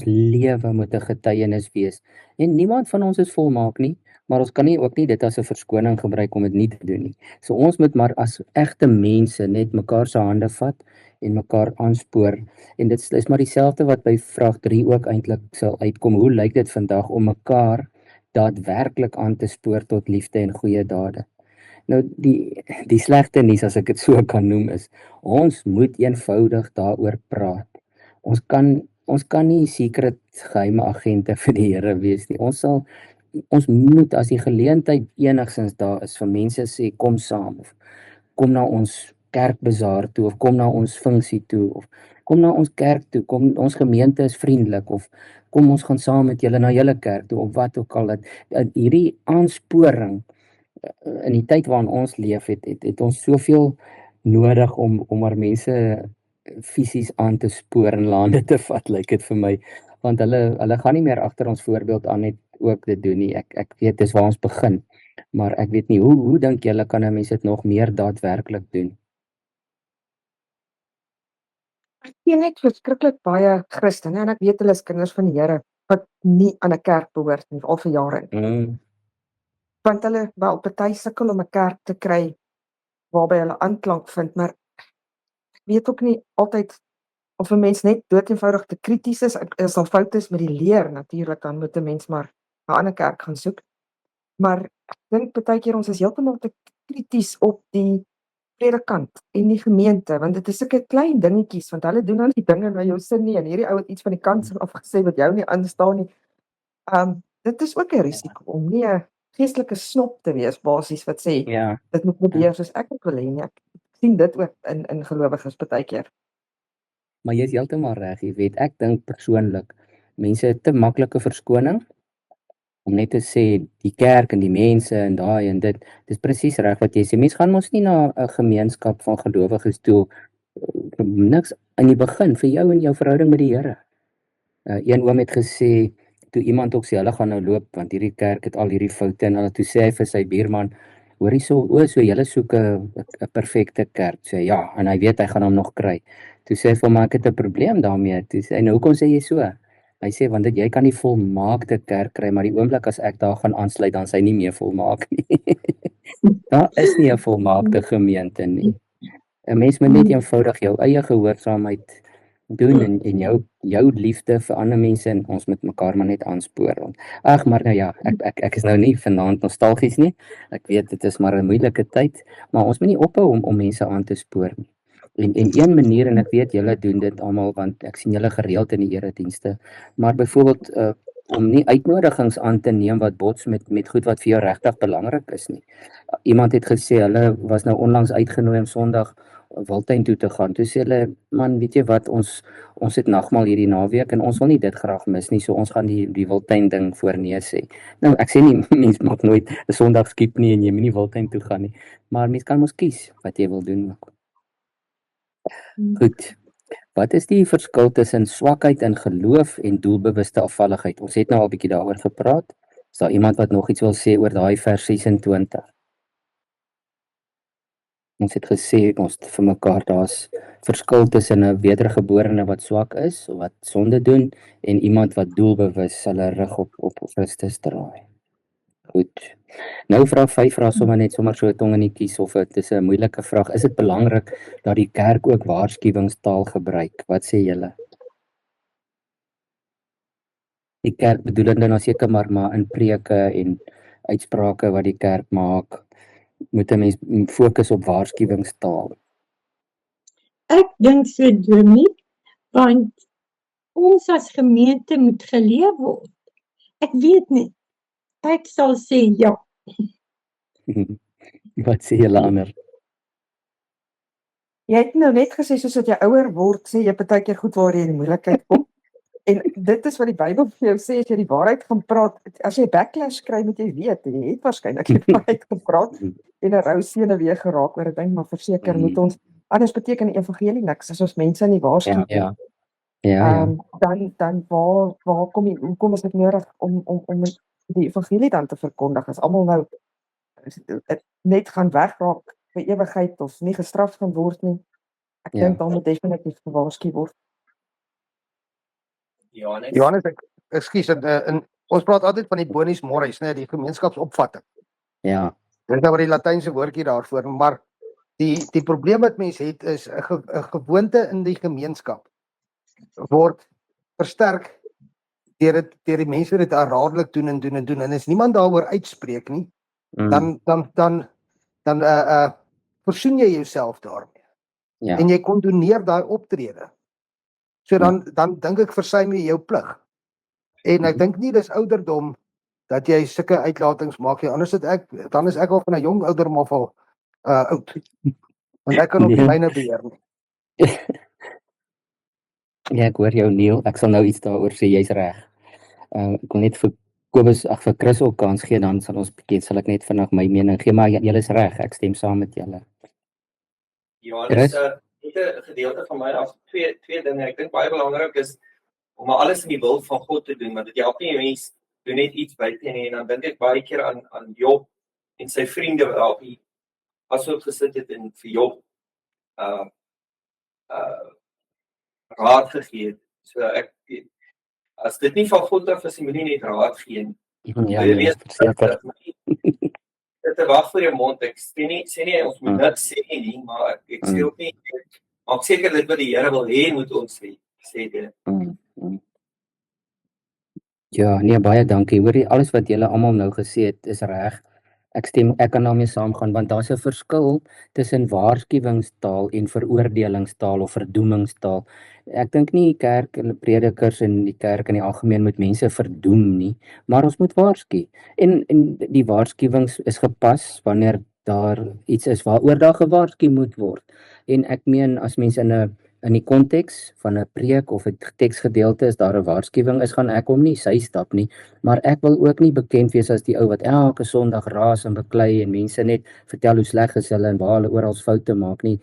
lewe moet 'n getuienis wees. En niemand van ons is volmaak nie, maar ons kan nie ook nie dit as 'n verskoning gebruik om dit nie te doen nie. So ons moet maar as egte mense net mekaar se hande vat en mekaar aanspoor. En dit is maar dieselfde wat by vraag 3 ook eintlik sal uitkom. Hoe lyk dit vandag om mekaar daadwerklik aan te spoor tot liefde en goeie dade? Nou die slegte nuus, as ek dit so kan noem, is ons moet eenvoudig daaroor praat. Ons kan nie secret geheime agente vir die Here wees nie. Ons moet, as die geleentheid enigsins daar is, vir mense sê kom saam, of kom na ons kerkbazaar toe, of kom na ons funksie toe, of kom na ons kerk toe, kom, ons gemeente is vriendelik, of kom ons gaan saam met julle na julle kerk toe, of wat ook al. Hierdie aansporing in die tyd waarin ons leef, het ons soveel nodig om maar mense fisies aan te spoor en lande te vat, lyk dit vir my, want hulle gaan nie meer agter ons voorbeeld aan net ook dit doen nie. Ek weet dis waar ons begin, maar ek weet nie, hoe dink julle kan 'n mens dit nog meer daadwerklik doen? Ek ken net verskriklik baie Christene, en ek weet hulle is kinders van die Here, wat nie aan 'n kerk behoort nie, al vir jare. Want hulle party sukkel om 'n kerk te kry waarby hulle aanklank vind, maar ek weet ook nie altyd of 'n mens net doodeenvoudig te krities is. As daar foute is met die leer, natuurlik, dan moet 'n mens maar 'n ander kerk gaan soek. Maar ek dink partykeer ons is heeltemal te krities op die predikant en die gemeente, want dit is sulke klein dingetjies, want hulle doen al die dinge na jou sin nie, en hierdie ou het iets van die kant af gesê wat jou nie aanstaan nie. Dit is ook 'n risiko om nie 'n geestelike snop te wees, basies, wat sê, dit moet probeer soos ek wil hê nie. Ek sien dit ook in gelowiges partykeer. Maar jy is heeltemal reg, jy weet, ek dink persoonlik, mense het te maklike verskoning om net te sê die kerk en die mense en daai en dit. Dis presies reg wat jy sê. Mense gaan mos nie na 'n gemeenskap van gelowiges toe niks in die begin vir jou en jou verhouding met die Here. Een oom het gesê, toe iemand ook sê hulle gaan nou loop want hierdie kerk het al hierdie foute, en hulle toe sê hy vir sy buurman, hoorie so julle soek 'n perfekte kerk. Sê ja, en hy weet hy gaan hom nog kry. Toe sê hy vir my, ek het 'n probleem daarmee. Toe sê hy, nou hoekom sê jy so? Hy sê, want jy kan nie volmaakte kerk kry, maar die oomblik as ek daar gaan aansluit, dan is hy nie meer volmaak nie. Daar is nie 'n volmaakte gemeente nie. 'n Mens moet net eenvoudig jou eie gehoorsaamheid doen en jou liefde vir ander mense, en ons moet mekaar maar net aanspoor. Ag, maar nou ja, ek is nou nie vanaand nostalgies nie. Ek weet dit is maar 'n moeilike tyd, maar ons moet nie ophou om mense aan te spoor nie. En een manier, en ek weet julle doen dit almal, want ek sien julle gereeld in die eredienste, maar byvoorbeeld om nie uitnodigings aan te neem wat bots met goed wat vir jou regtig belangrik is nie. Iemand het gesê hulle was nou onlangs uitgenooi om Sondag Wildtuin toe te gaan. Toe sê hulle, man, weet jy wat, ons het nagmaal hierdie naweek en ons wil nie dit graag mis nie, so ons gaan die Wildtuin ding voorneem sê. Nou, ek sê nie mens maak nooit 'n Sondag skiep nie en jy moet nie Wildtuin toe gaan nie, maar mens kan mos kies wat jy wil doen. Goed. Wat is die verskil tussen swakheid in geloof en doelbewuste afvalligheid? Ons het nou al 'n bietjie daaroor gepraat. Is daar iemand wat nog iets wil sê oor daai vers 26? Ons het gesê ons vir mekaar daar's verskil tussen 'n wedergeborene wat swak is, wat sonde doen, en iemand wat doelbewus hulle rug op Christus draai. Goed. Nou vraag 5 vra sommer so 'n tong in die kies of dit is 'n moeilike vraag. Is dit belangrik dat die kerk ook waarskuwingstaal gebruik? Wat sê julle? Die kerk bedoelende nou seker maar in preke en uitsprake wat die kerk maak, moet 'n mens fokus op waarskuwingstaal. Ek dink so, Dominee, want ons as gemeente moet geleef word. Ek weet nie. Ek sal sê ja. Wat sê julle ander? Jy het nou net gesê soos dat jy ouer word, sê jy partykeer goed waar jy in die moeilikheid kom. En dit is wat die Bybel vir jou sê, as jy die waarheid gaan praat, as jy backlash kry, moet jy weet, jy het waarskynlik die waarheid gepraat en 'n rou senuwee geraak oor 'n ding, maar verseker moet ons, anders beteken die evangelie niks as ons mense nie waarsku. Ja. Dan waar hoekom is dit nodig om die evangelie dan te verkondig, as almal nou net gaan wegraak vir ewigheid of nie gestraf gaan word nie. Ek dink dan moet definitief gewaarsku word. Johannes, ekskuus, ons praat altyd van die bonies morris, né, die gemeenskapsopvatting. Ja. Dis nou maar die latynse woordjie daarvoor, maar die probleem wat mense het is 'n gewoonte in die gemeenskap word versterk deur die mense dit herhaaldelik doen en as niemand daaroor uitspreek nie, dan versoen jy jouself daarmee. Ja. En jy kondoneer daai optrede. So dan dink ek versuim jy jou plig. En ek dink nie dis ouderdom dat jy sulke uitlatings maak nie. Anders dan is ek al van 'n jong ouderdom af al oud. Want ek kan op die myne beheer nie. Ja, ek hoor jou, Neil. Ek sal nou iets daaroor sê, jy's reg. Ek wil net vir Kobus, vir Chris ook kans gee, dan sal ek net vinnig my mening gee, maar julle is reg, ek stem saam met julle. Ja, dis 'n gedeelte van my af twee dinge. Ek dink baie belangrik is om alles in die wil van God te doen, want dit help nie mense doen net iets buite nie. En dan dink ek baie keer aan Job en sy vriende wat hy asook gesit het en vir Job raad gegee het. So as dit nie van God af is, moet jy net raad gee nie. Ja, verseker. Dit wag vir jou mond. Ek sê nie ons moet niks sê nie, maar ek sê ook nie, maak seker dit wat die Here wil hê moet ons sê dit. Ja, nee, baie dankie. Hoorie, alles wat julle almal nou gesê het is reg. Ek kan daarmee saamgaan, want daar's 'n verskil tussen waarskuwingstaal en veroordelingstaal of verdoemingstaal. Ek dink nie die kerk en predikers en die kerk in die algemeen moet mense verdoem nie, maar ons moet waarsku. En die waarskuwings is gepas wanneer daar iets is waaroor daar gewaarsku moet word. En ek meen as mense in die konteks van 'n preek of 'n teksgedeelte is daar 'n waarskuwing is, gaan ek hom nie sy stap nie, maar ek wil ook nie bekend wees as die ou wat elke Sondag raas en beklei en mense net vertel hoe sleg is hulle en waar hulle oral foute maak nie.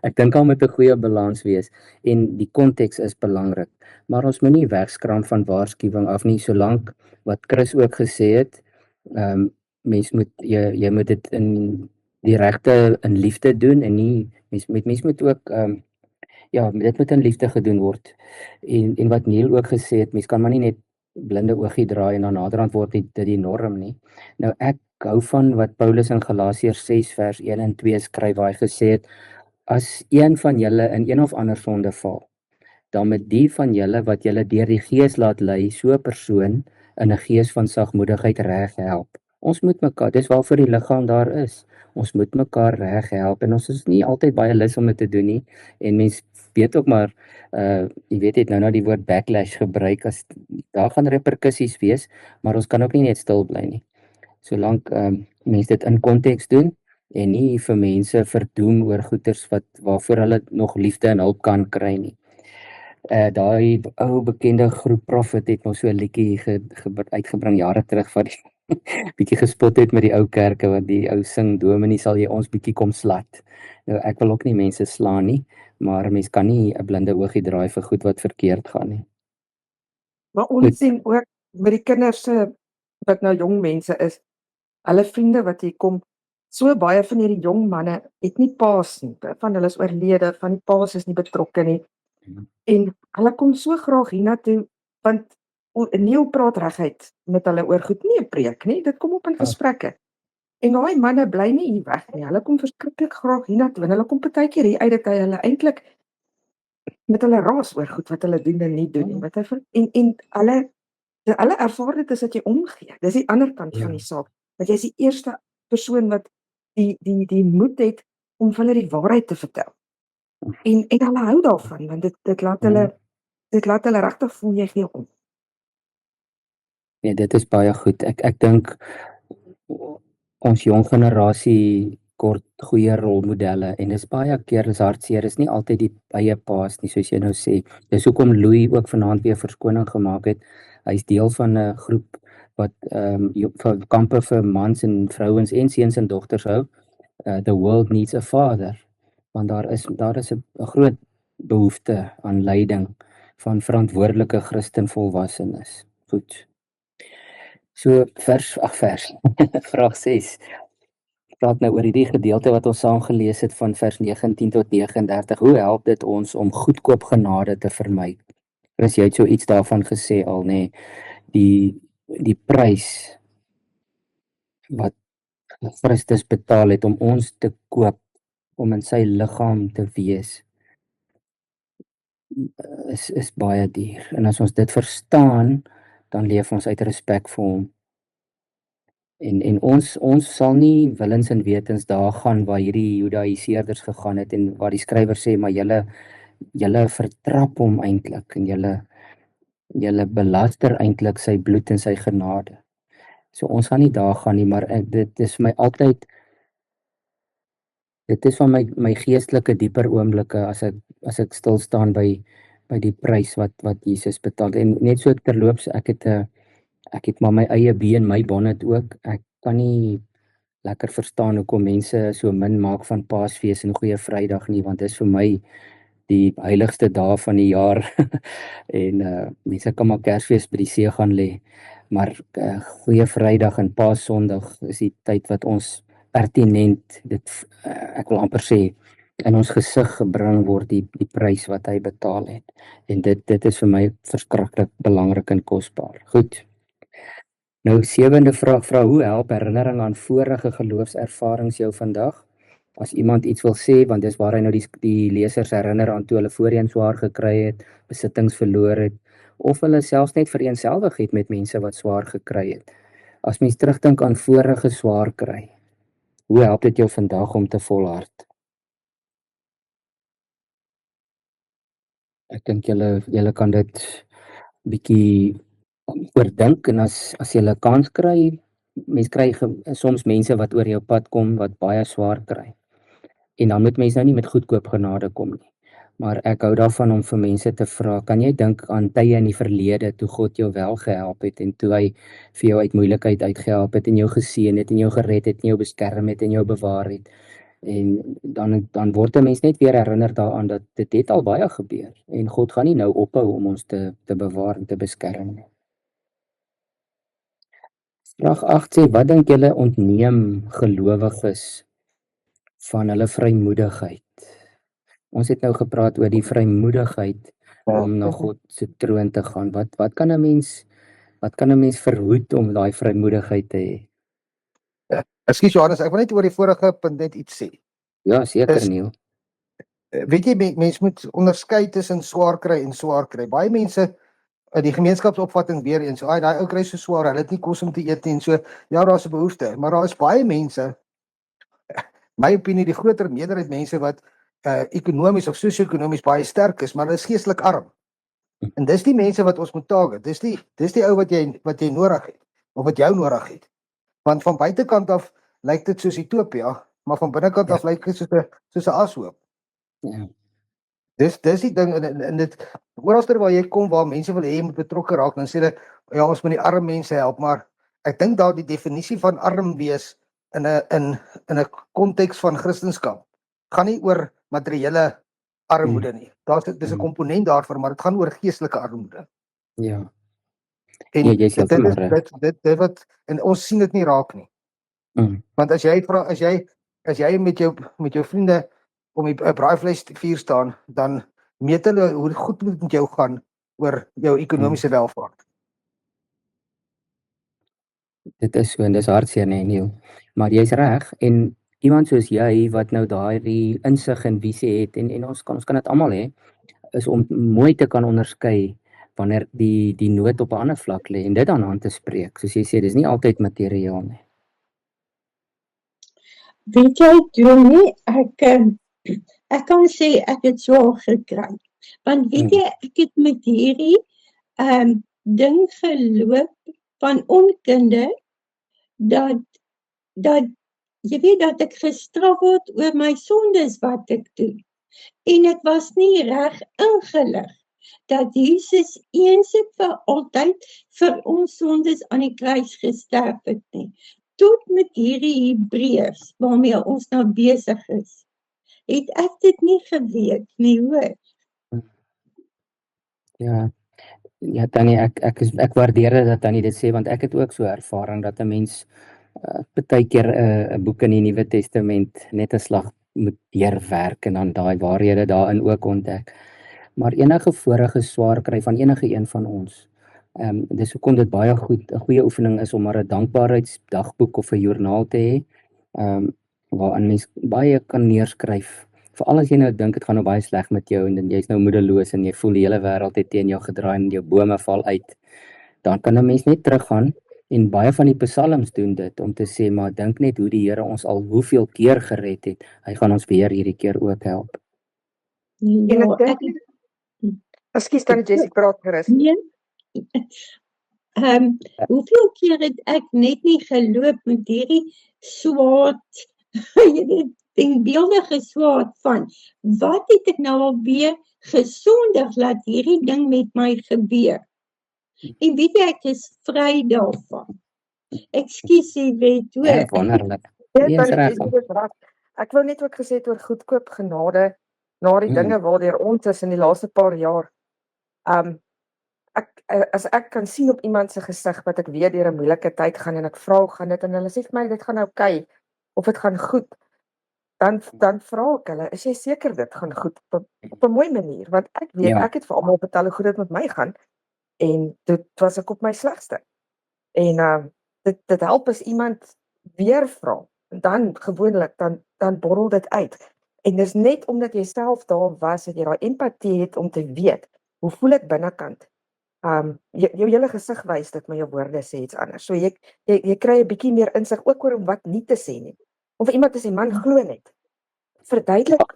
Ek dink al moet 'n goeie balans wees en die konteks is belangrik, maar ons moenie wegskram van waarskuwing af nie, solank wat Chris ook gesê het, mens moet jy moet dit in die regte in liefde doen en nie mens moet ook ja, dit moet in liefde gedoen word. En wat Neil ook gesê het, mens kan maar nie net blinde oogie draai en dan naderhand word dit die norm nie. Nou ek hou van wat Paulus in Galasiërs 6 vers 1 en 2 skryf waar hy gesê het, as een van julle in een of ander sonde val, dan met die van julle wat julle deur die Gees laat lei, so 'n persoon in 'n gees van sagmoedigheid reg help, Ons moet mekaar, dis waarvoor die liggaam daar is. Ons moet mekaar reg help en ons is nie altyd baie lus om dit te doen nie. En mens weet ook maar, jy weet het nou die woord backlash gebruik, as daar gaan reperkusies wees, maar ons kan ook nie net stil bly nie. Solank mense dit in konteks doen en nie vir mense verdoem oor goeters waarvoor hulle nog liefde en hulp kan kry nie. Daai ou bekende groep Prophet het nog so 'n liedjie uitgebring jare terug wat die bietjie gespot het met die ou kerke wat die ou sing, Dominee sal jy ons bietjie kom slat. Nou ek wil ook nie mense slaan nie, maar mens kan nie 'n blinde oogie draai vir goed wat verkeerd gaan nie. Maar ons sien ook met die kinders wat nou jong mense is, hulle vriende wat hier kom, so baie van hierdie jong manne het nie paas nie, van hulle is oorlede, van die paas is nie betrokke nie. En hulle kom so graag hiernatoe, want Neil praat reguit met hulle oor goed, nie 'n preek nie, dit kom op in gesprekke. En daai manne bly nie hier weg nie, hulle kom verskriklik graag hiernatoe, en hulle kom partykeer hier uit dat hulle eintlik met hulle raas oor goed wat hulle doen en nie doen nie, en hulle ervaar dit is dat jy omgee, dis die ander kant van die saak, dat jy is die eerste persoon wat die moed het om vir hulle die waarheid te vertel. En hulle hou daarvan, want dit laat hulle regtig voel jy gee om. Nee, dit is baie goed. Ek dink ons jong generasie kort goeie rolmodelle en dis baie keer is hartseer, dis nie altyd die eie paas nie, soos jy nou sê. Dis hoekom Louis ook vanaand weer verskoning gemaak het. Hy's deel van 'n groep wat vir kampe vir mans en vrouens en seuns en dogters hou. The world needs a father. Want daar is 'n groot behoefte aan leiding van verantwoordelike Christen volwassenes. Goed. So vraag 6. Praat nou oor hierdie gedeelte wat ons saam gelees het van vers 19 tot 39. Hoe help dit ons om goedkoop genade te vermy? Chris, jy het so iets daarvan gesê al, nê? Die prys wat Christus betaal het om ons te koop, om in sy liggaam te wees, is baie duur. En as ons dit verstaan, dan leef ons uit respek vir hom. En ons sal nie willens en wetens daar gaan waar hierdie Judaiseerders gegaan het en waar die skrywer sê, maar julle vertrap hom eintlik en julle belaster eintlik sy bloed en sy genade. So ons gaan nie daar gaan nie, maar dit is vir my altyd, dit is van my geestelike dieper oomblikke as ek stil staan by die prys wat Jesus betaal. En net so terloops, ek het maar my eie been, my bonnet ook. Ek kan nie lekker verstaan hoekom mense so min maak van Paasfees en Goeie Vrydag nie, want dit is vir my die heiligste dae van die jaar. En mense kan maar Kersfees by die see gaan lê, maar Goeie Vrydag en Paasondag is die tyd wat ons pertinent ek wil amper sê in ons gesig gebring word, die prys wat hy betaal het. En dit is vir my verskriklik belangrik en kosbaar. Goed. Nou 7de vraag, hoe help herinnering aan vorige geloofservarings jou vandag? As iemand iets wil sê, want dis waar hy nou die lesers herinner aan toe hulle voorheen swaar gekry het, besittings verloor het, of hulle selfs net vereenselwig het met mense wat swaar gekry het. As mens terugdink aan vorige swaar kry, hoe help dit jou vandag om te volhard? Ek dink julle kan dit bietjie oordink, en as jy kans kry, mens kry soms mense wat oor jou pad kom wat baie swaar kry. En dan moet mens nou nie met goedkoop genade kom nie. Maar ek hou daarvan om vir mense te vra, kan jy dink aan tye in die verlede toe God jou wel gehelp het en toe hy vir jou uit moeilikheid uitgehelp het en jou geseën het en jou gered het en jou beskerm het en jou bewaar het. En dan word 'n mens net weer herinner daaraan dat dit het al baie gebeur en God gaan nie nou ophou om ons te bewaar en te beskerm nie. Vraag 8 sê, wat dink julle ontneem gelowiges van hulle vrymoedigheid? Ons het nou gepraat oor die vrymoedigheid om na God se troon te gaan. Wat kan 'n mens verhoed om daai vrymoedigheid te hê? Ekskuus Johannes, ek wil net oor die vorige punt net iets sê. Ja, seker Neil. Weet jy, mens moet onderskei tussen swaar kry en swaar kry. Baie mense die gemeenskapsopvatting weer eens, so, daai ou kry so swaar, hulle het nie kos om te eet nie, en so, ja, daar's 'n behoefte, maar daar is baie mense, my opinie, die groter meerderheid mense wat ekonomies of sosio-ekonomies baie sterk is, maar hulle is geestelik arm. En dis die mense wat ons moet target, dis die ou wat jy nodig het, of wat jou nodig het. Want van buitekant af lyk dit soos Ethiopië, maar van binnekant af lyk dit soos 'n ashoop. Ja. Dis die ding, en dit, oralste waar jy kom, waar mense wil hê jy moet betrokke raak, dan sê hulle, ja, ons moet die arm mense help, maar ek dink daar die definisie van arm wees in 'n konteks van Christendom gaan nie oor materiële armoede nie. Dis 'n komponent daarvan, maar dit gaan oor geestelike armoede. Ja. En Ja, jy is heeltemal reg. dit wat, en ons sien dit nie raak nie. Want as jy vra, as jy met jou vriende om 'n braaivleisvuur staan, dan meet hulle hoe goed moet met jou gaan oor jou ekonomiese welvaart. Dit is so, en dis hartseer, nee, Neil. Maar jy's reg, en iemand soos jy wat nou daai insig en visie het, en ons kan dit almal hê, is om mooi te kan onderskei wanneer die nood op 'n ander vlak lê en dit dan aan te spreek. Soos jy sê, dis nie altyd materiaal nie. Weet jy, Dominee, ek kan sê ek het swaar gekry. Want weet jy, ek het met hierdie ding geloop van onkunde, dat jy weet dat ek gestraf word oor my sondes wat ek doen. En ek was nie reg ingelig dat Jesus eens en vir altyd vir ons sondes aan die kruis gesterf het nie. Tot met hierdie Hebreërs waarmee ons nou besig is, het ek dit nie geweet nie, hoor. Ja, Tannie, ek waardeer dit dat Tannie dit sê, want ek het ook so ervaring dat 'n mens baie keer 'n boek in die Nuwe Testament net 'n slag moet deurwerk en dan daai waarhede daarin ook ontdek. Maar enige vorige swaar kry van enige een van ons, dis hoekom dit baie goed 'n goeie oefening is om maar 'n dankbaarheidsdagboek of 'n joernaal te hê, waarin mens baie kan neerskryf. Veral as jy nou dink dit gaan nou baie sleg met jou en jy's nou moedeloos en jy voel die hele wêreld het teen jou gedraai en jou bome val uit, dan kan 'n mens net teruggaan, en baie van die psalms doen dit om te sê, maar dink net hoe die Here ons al hoeveel keer gered het. Hy gaan ons weer hierdie keer ook help. En ek dink, ekskuus Tannie Jessie, praat gerus. Nee. Hoeveel keer het ek net nie geloop met hierdie swaard, jy weet, denkbeeldige swaard van, wat het ek nou alweer gesondig laat hierdie ding met my gebeur? En weet jy, ek is vry daarvan. Ekskuus, jy weet hoe. Ja, wonderlik. Ek wou net ook gesê het oor goedkoop genade, na die dinge waardeur ons is in die laaste paar jaar. As ek kan sien op iemand se gesig wat ek weet deur 'n moeilike tyd gaan en ek vra gaan dit, en hulle sê vir my dit gaan oukei, of dit gaan goed, dan vra ek hulle, is jy seker dit gaan goed op 'n mooi manier, want ek weet ek het vir almal vertel hoe goed dit met my gaan, en dit was ek op my slegste. En dit help as iemand weer vra, en dan gewoonlik dan borrel dit uit. En dis net omdat jy self daar was, dat jy daai empatie het om te weet, hoe voel ek binnekant? Jou hele gesig wys dit, maar jou woorde sê iets anders. So jy kry 'n bietjie meer insig ook oor om wat nie te sê nie. Of iemand te sê, man, glo net. Verduidelik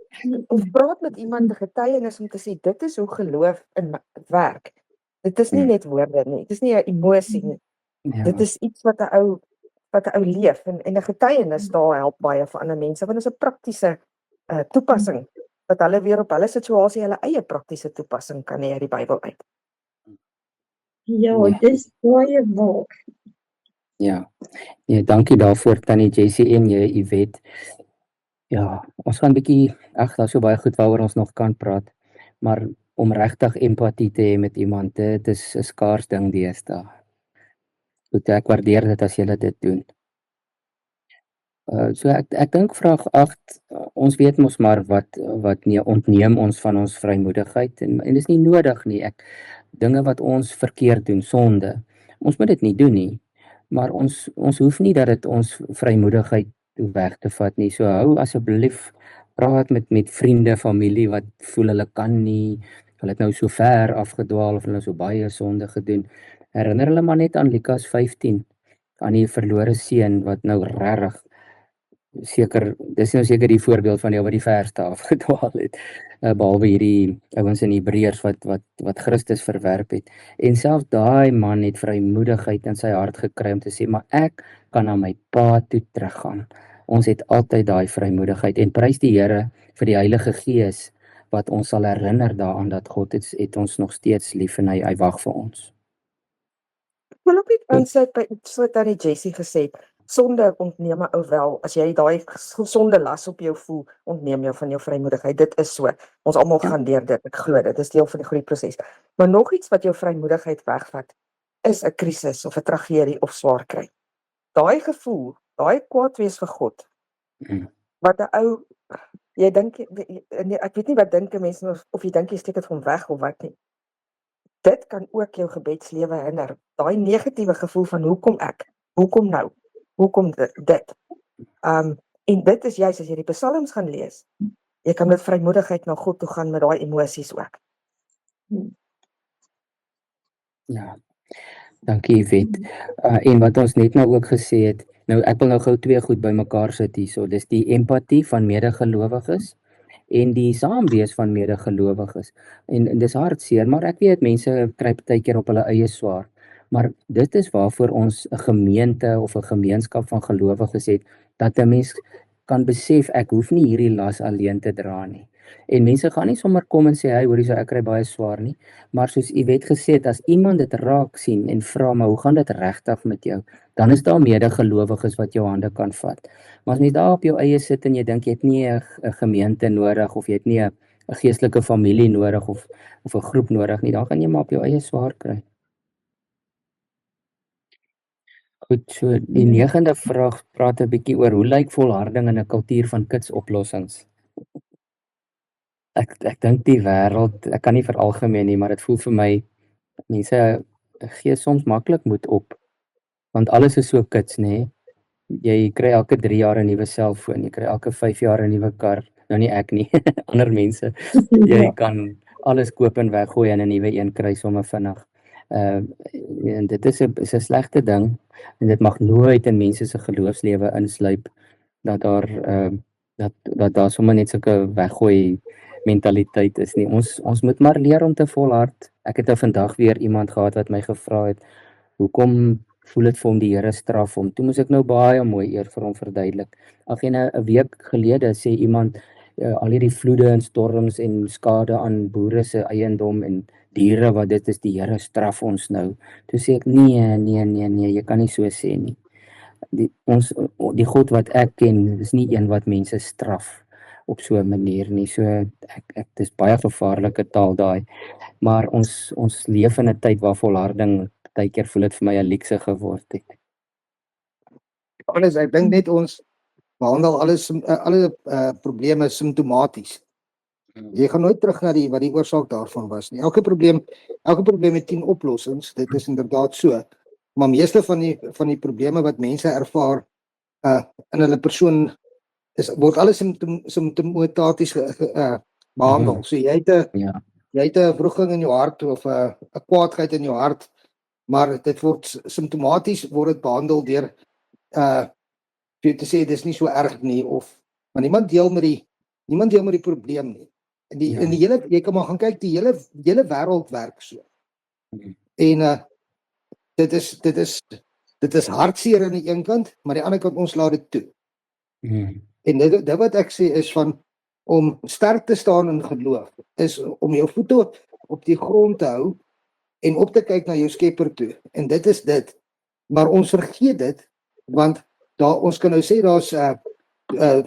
of praat met iemand 'n getuienis om te sê, dit is hoe geloof in werk. Dit is nie net woorde nie, dit is nie 'n emosie nie. Ja. Dit is iets wat 'n ou leef, en 'n getuienis daar help baie vir ander mense, want dit is 'n praktiese toepassing, wat hulle weer op hulle situasie hulle eie praktiese toepassing kan hê uit die Bybel uit. Ja, dis baie waar. Ja, dankie daarvoor Tannie Jessie en jy weet. Ja, ons gaan 'n bietjie, daar's so baie goed waaroor ons nog kan praat, maar om regtig empatie te hê met iemand, dit is 'n skaars ding deesdae. Goed, ek waardeer dit as julle dit doen. So ek dink vraag 8, ons weet mos maar wat nie ontneem ons van ons vrymoedigheid, en dis nie nodig nie. Dinge wat ons verkeerd doen, sonde, ons moet dit nie doen nie, maar ons hoef nie dat dit ons vrymoedigheid weg te vat nie. So hou asseblief, praat met vriende, familie wat voel hulle kan nie, hulle het nou so ver afgedwaal of hulle so baie sonde gedoen. Herinner hulle maar net aan Lukas 15, aan die verlore seun wat nou regtig seker, dis nou seker die voorbeeld van die wat die verste afgedwaal het, behalwe hierdie ouens in Hebreërs wat Christus verwerp het. En selfs daai man het vrymoedigheid in sy hart gekry om te sê, maar ek kan na my pa toe teruggaan. Ons het altyd daai vrymoedigheid en prys die Here vir die Heilige Gees wat ons sal herinner daaraan dat God het ons nog steeds lief en hy wag vir ons. Ek wil ook net aansluit by iets wat Tannie Jessie gesê het. Sonde ontneem 'n ou wel, as jy daai sonde las op jou voel, ontneem jou van jou vrymoedigheid. Dit is so. Ons almal gaan deur dit. Ek glo dit is deel van die groeiproses. Maar nog iets wat jou vrymoedigheid wegvat, is 'n krisis of 'n tragedie of swaar kry. Daai gevoel, daai kwaad wees vir God. Wat 'n ou, jy dink, ek weet nie wat dink mense of jy dink jy steek dit van weg of wat nie. Dit kan ook jou gebedslewe hinder. Daai negatiewe gevoel van hoekom ek? Hoekom nou? Hoekom dit? En dit is juist as jy die psalms gaan lees, jy kan met vrymoedigheid na God toe gaan met daai emosies ook. Ja, dankie Yvette. En wat ons net nou ook gesê het, nou ek wil nou gou twee goed bymekaar sit hierso. Dis die empatie van medegelowiges en die saamwees van medegelowiges. En dis hartseer, maar ek weet mense kry partykeer op hulle eie swaar. Maar dit is waarvoor ons 'n gemeente of 'n gemeenskap van gelowiges het, dat 'n mens kan besef ek hoef nie hierdie las alleen te dra nie. En mense gaan nie sommer kom en sê, hey, hoorie, so ek kry baie swaar nie, maar soos Yvette gesê het, as iemand dit raak sien en vra, maar hoe gaan dit regtig met jou? Dan is daar medegelowiges wat jou hande kan vat. Maar as jy daar op jou eie sit en jy dink jy het nie 'n gemeente nodig of jy het nie 'n geestelike familie nodig of 'n groep nodig nie, dan gaan jy maar op jou eie swaar kry. Goed, so die 9de vraag praat 'n bietjie oor hoe lyk volharding in 'n kultuur van kitsoplossings. Ek dink die wêreld, ek kan nie veralgemeen nie, maar dit voel vir my mense gee soms maklik moed op, want alles is so kits, nê. Jy kry elke 3 jaar 'n nuwe selfoon, jy kry elke 5 jaar 'n nuwe kar. Nou nie ek nie, ander mense. Jy kan alles koop en weggooi en 'n nuwe een kry sommer vinnig. En dit is 'n slegte ding en dit mag nooit in mense se geloofslewe insluip dat daar sommer net sulke weggooi mentaliteit is nie. Ons moet maar leer om te volhard. Ek het nou vandag weer iemand gehad wat my gevra het, hoekom voel dit vir hom die Here straf hom? Toe moes ek nou baie mooi eers vir hom verduidelik. Ag en 'n week gelede sê iemand al hierdie vloede en storms en skade aan boere se eiendom en diere wat dit is, die Here straf ons nou. Toe sê ek nee, jy kan nie so sê nie. Die God wat ek ken is nie een wat mense straf op so 'n manier nie. So ek dis baie gevaarlike taal daai. Maar ons leef in 'n tyd waar volharding partykeer voel dit vir my 'n luukse geword het. Alles, ek dink net ons behandel alle probleme simptomaties. Jy gaan nooit terug na wat die oorsaak daarvan was nie. Elke probleem het 10 oplossings. Dit is inderdaad so. Maar meeste van die probleme wat mense ervaar in hulle persoon word alles simptomaties behandel. So jy het 'n wroging in jou hart of 'n kwaadheid in jou hart, maar dit word simptomaties behandel deur vir te sê dis nie so erg nie, maar niemand deel met die probleem nie. In die hele, jy kan maar gaan kyk, die hele wêreld werk so. En dit is hartseer aan die een kant, maar aan die ander kant ons laat dit toe. En dit wat ek sê is van om sterk te staan in geloof, is om jou voete op die grond te hou en op te kyk na jou Skepper toe. En dit is dit. Maar ons vergeet dit, want ons kan nou sê daar's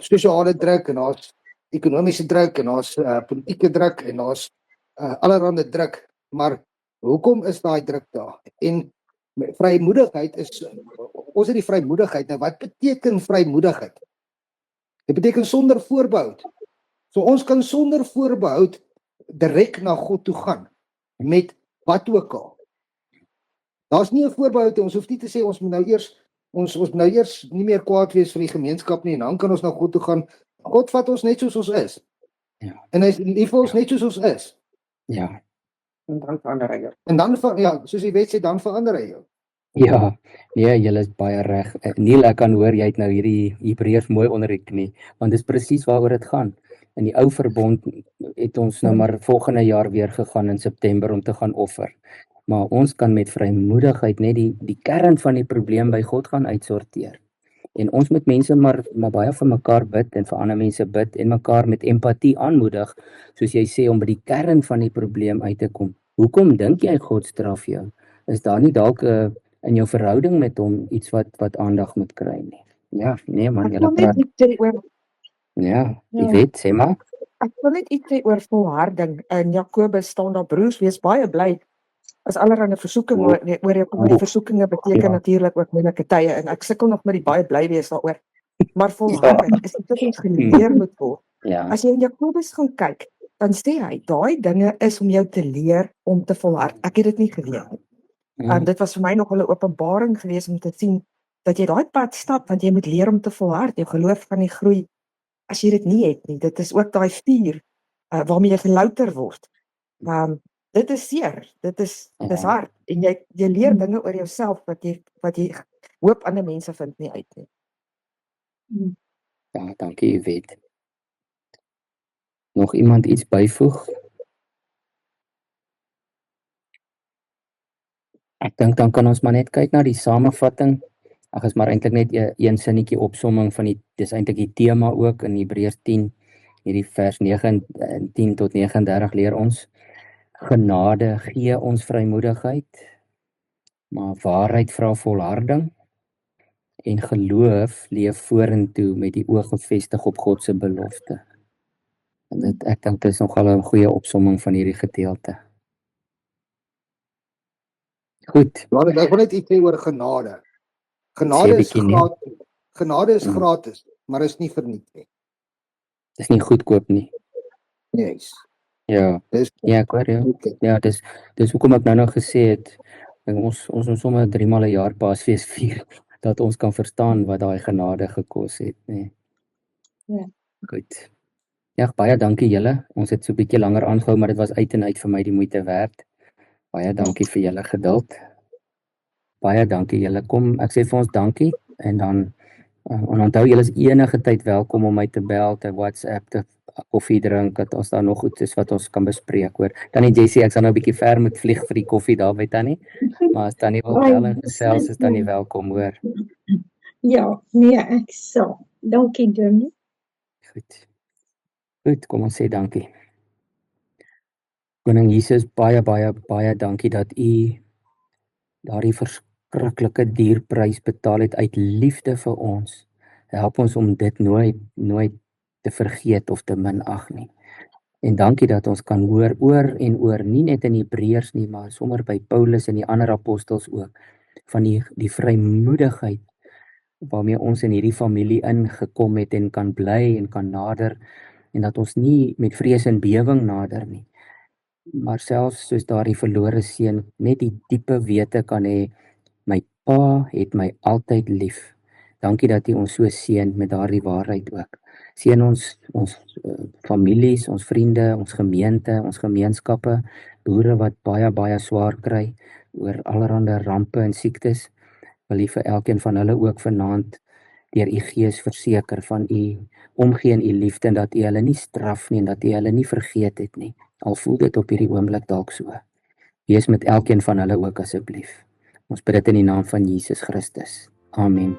sosiale druk en daar's ekonomiese druk en daar's politieke druk en daar's allerhande druk, maar hoekom is daai druk daar? En vrymoedigheid ons het die vrymoedigheid. Nou wat beteken vrymoedigheid? Dit beteken sonder voorbehou. So ons kan sonder voorbehou direk na God toe gaan met wat ook al. Daar's nie 'n voorbehou, ons hoef nie te sê ons moet nou eers nie meer kwaad wees vir die gemeenskap nie en dan kan ons na God toe gaan. God vat ons net soos ons is. Ja. En hy is lief vir ons net soos ons is. Ja. En dan verander hy jou. En dan soos die wet sê, dan verander hy jou. Ja, nee, jy is baie reg. Neil, ek kan hoor jy het nou hierdie Hebreërs mooi onder die knie, want dis presies waaroor dit gaan. In die ou verbond het ons nou maar volgende jaar weer gegaan in September om te gaan offer. Maar ons kan met vrymoedigheid net die kern van die probleem by God gaan uitsorteer. En ons moet mense maar baie vir mekaar bid en vir ander mense bid en mekaar met empatie aanmoedig, soos jy sê, om by die kern van die probleem uit te kom. Hoekom dink jy God straf jou? Is daar nie dalk in jou verhouding met hom iets wat aandag moet kry nie? Ja, nee man, Ek jy wil net iets sê oor Ja, jy weet, sê maar. Ek wil net iets sê oor volharding. In Jakobus staan daar broers, wees baie bly as allerhande versoekinge oor jou kom. Die versoekinge beteken natuurlik ook moeilike tye en ek sukkel nog met die baie bly wees daaroor. Maar volharding is iets wat ons geleer moet word. Ja. As jy in Jakobus gaan kyk, dan sê hy, daai dinge is om jou te leer om te volhard. Ek het dit nie geweet nie. Dit was vir my nog 'n openbaring geweest om te sien dat jy daai pad stap, want jy moet leer om te volhard. Jou geloof gaan nie groei as jy dit nie het nie. Dit is ook daai vuur waarmee jy gelouter word. Dit is seer, dit is hard en jy leer dinge oor jouself wat jy hoop ander mense vind nie uit nie. Ja, dankie, jy weet. Nog iemand iets byvoeg? Ek dink dan kan ons maar net kyk na die samevatting. Ag, is maar eintlik net een sinnetjie opsomming van dis eintlik die tema ook in Hebreërs 10, hierdie vers 10 tot 39 leer ons. Genade gee ons vrymoedigheid, maar waarheid vra volharding en geloof leef vorentoe met die oog gefestig op God se belofte. En ek dink dit is nogal 'n goeie opsomming van hierdie gedeelte. Goed. Ek wil net iets sê oor genade. Genade is gratis. Genade is gratis, maar is nie verniet nie. Dis nie goedkoop nie. Yes. Ja, ek hoor jou. Ja, dis hoekom ek nou gesê het, ons moet sommer 3 maal 'n jaar Paasfees vier, dat ons kan verstaan wat daai genade gekos het, nê. Ja. Goed. Ja, baie dankie julle. Ons het so 'n bietjie langer aangehou, maar dit was uit en uit vir my die moeite werd. Baie dankie vir julle geduld. Baie dankie julle. Kom, ek sê vir ons dankie en dan onthou julle is enige tyd welkom om my te bel, te WhatsApp, te koffie drink, dat ons daar nog goed is wat ons kan bespreek hoor. Tannie Jessie, ek sal nou 'n bietjie ver moet vlieg vir die koffie daar by Tannie. Maar as Tannie wil bel en gesels, is Tannie welkom hoor. Ja, nee, ek sal. Dankie, Dominee. Goed, kom ons sê dankie. Koning Jesus, baie dankie dat U daardie verskriklike dierprys betaal het uit liefde vir ons. Help ons om dit nooit te vergeet of te minag nie. En dankie dat ons kan hoor oor en oor, nie net in Hebreërs nie, maar sommer by Paulus en die ander apostels ook, van die vrymoedigheid waarmee ons in hierdie familie ingekom het en kan bly en kan nader, en dat ons nie met vrees en bewing nader nie, maar selfs soos daardie verlore seun net die diepe wete kan hê, my pa het my altyd lief. Dankie dat U ons so seën met daardie waarheid ook. Seën ons families, ons vriende, ons gemeente, ons gemeenskappe, boere wat baie swaar kry oor allerlei rampe en siektes. Wil U vir elkeen van hulle ook vanaand deur U Gees verseker van U omgee en U liefde, en dat U hulle nie straf nie en dat U hulle nie vergeet het nie. Al voel dit op hierdie oomblik dalk so. Wees met elkeen van hulle ook asseblief. Ons bid dit in die naam van Jesus Christus. Amen.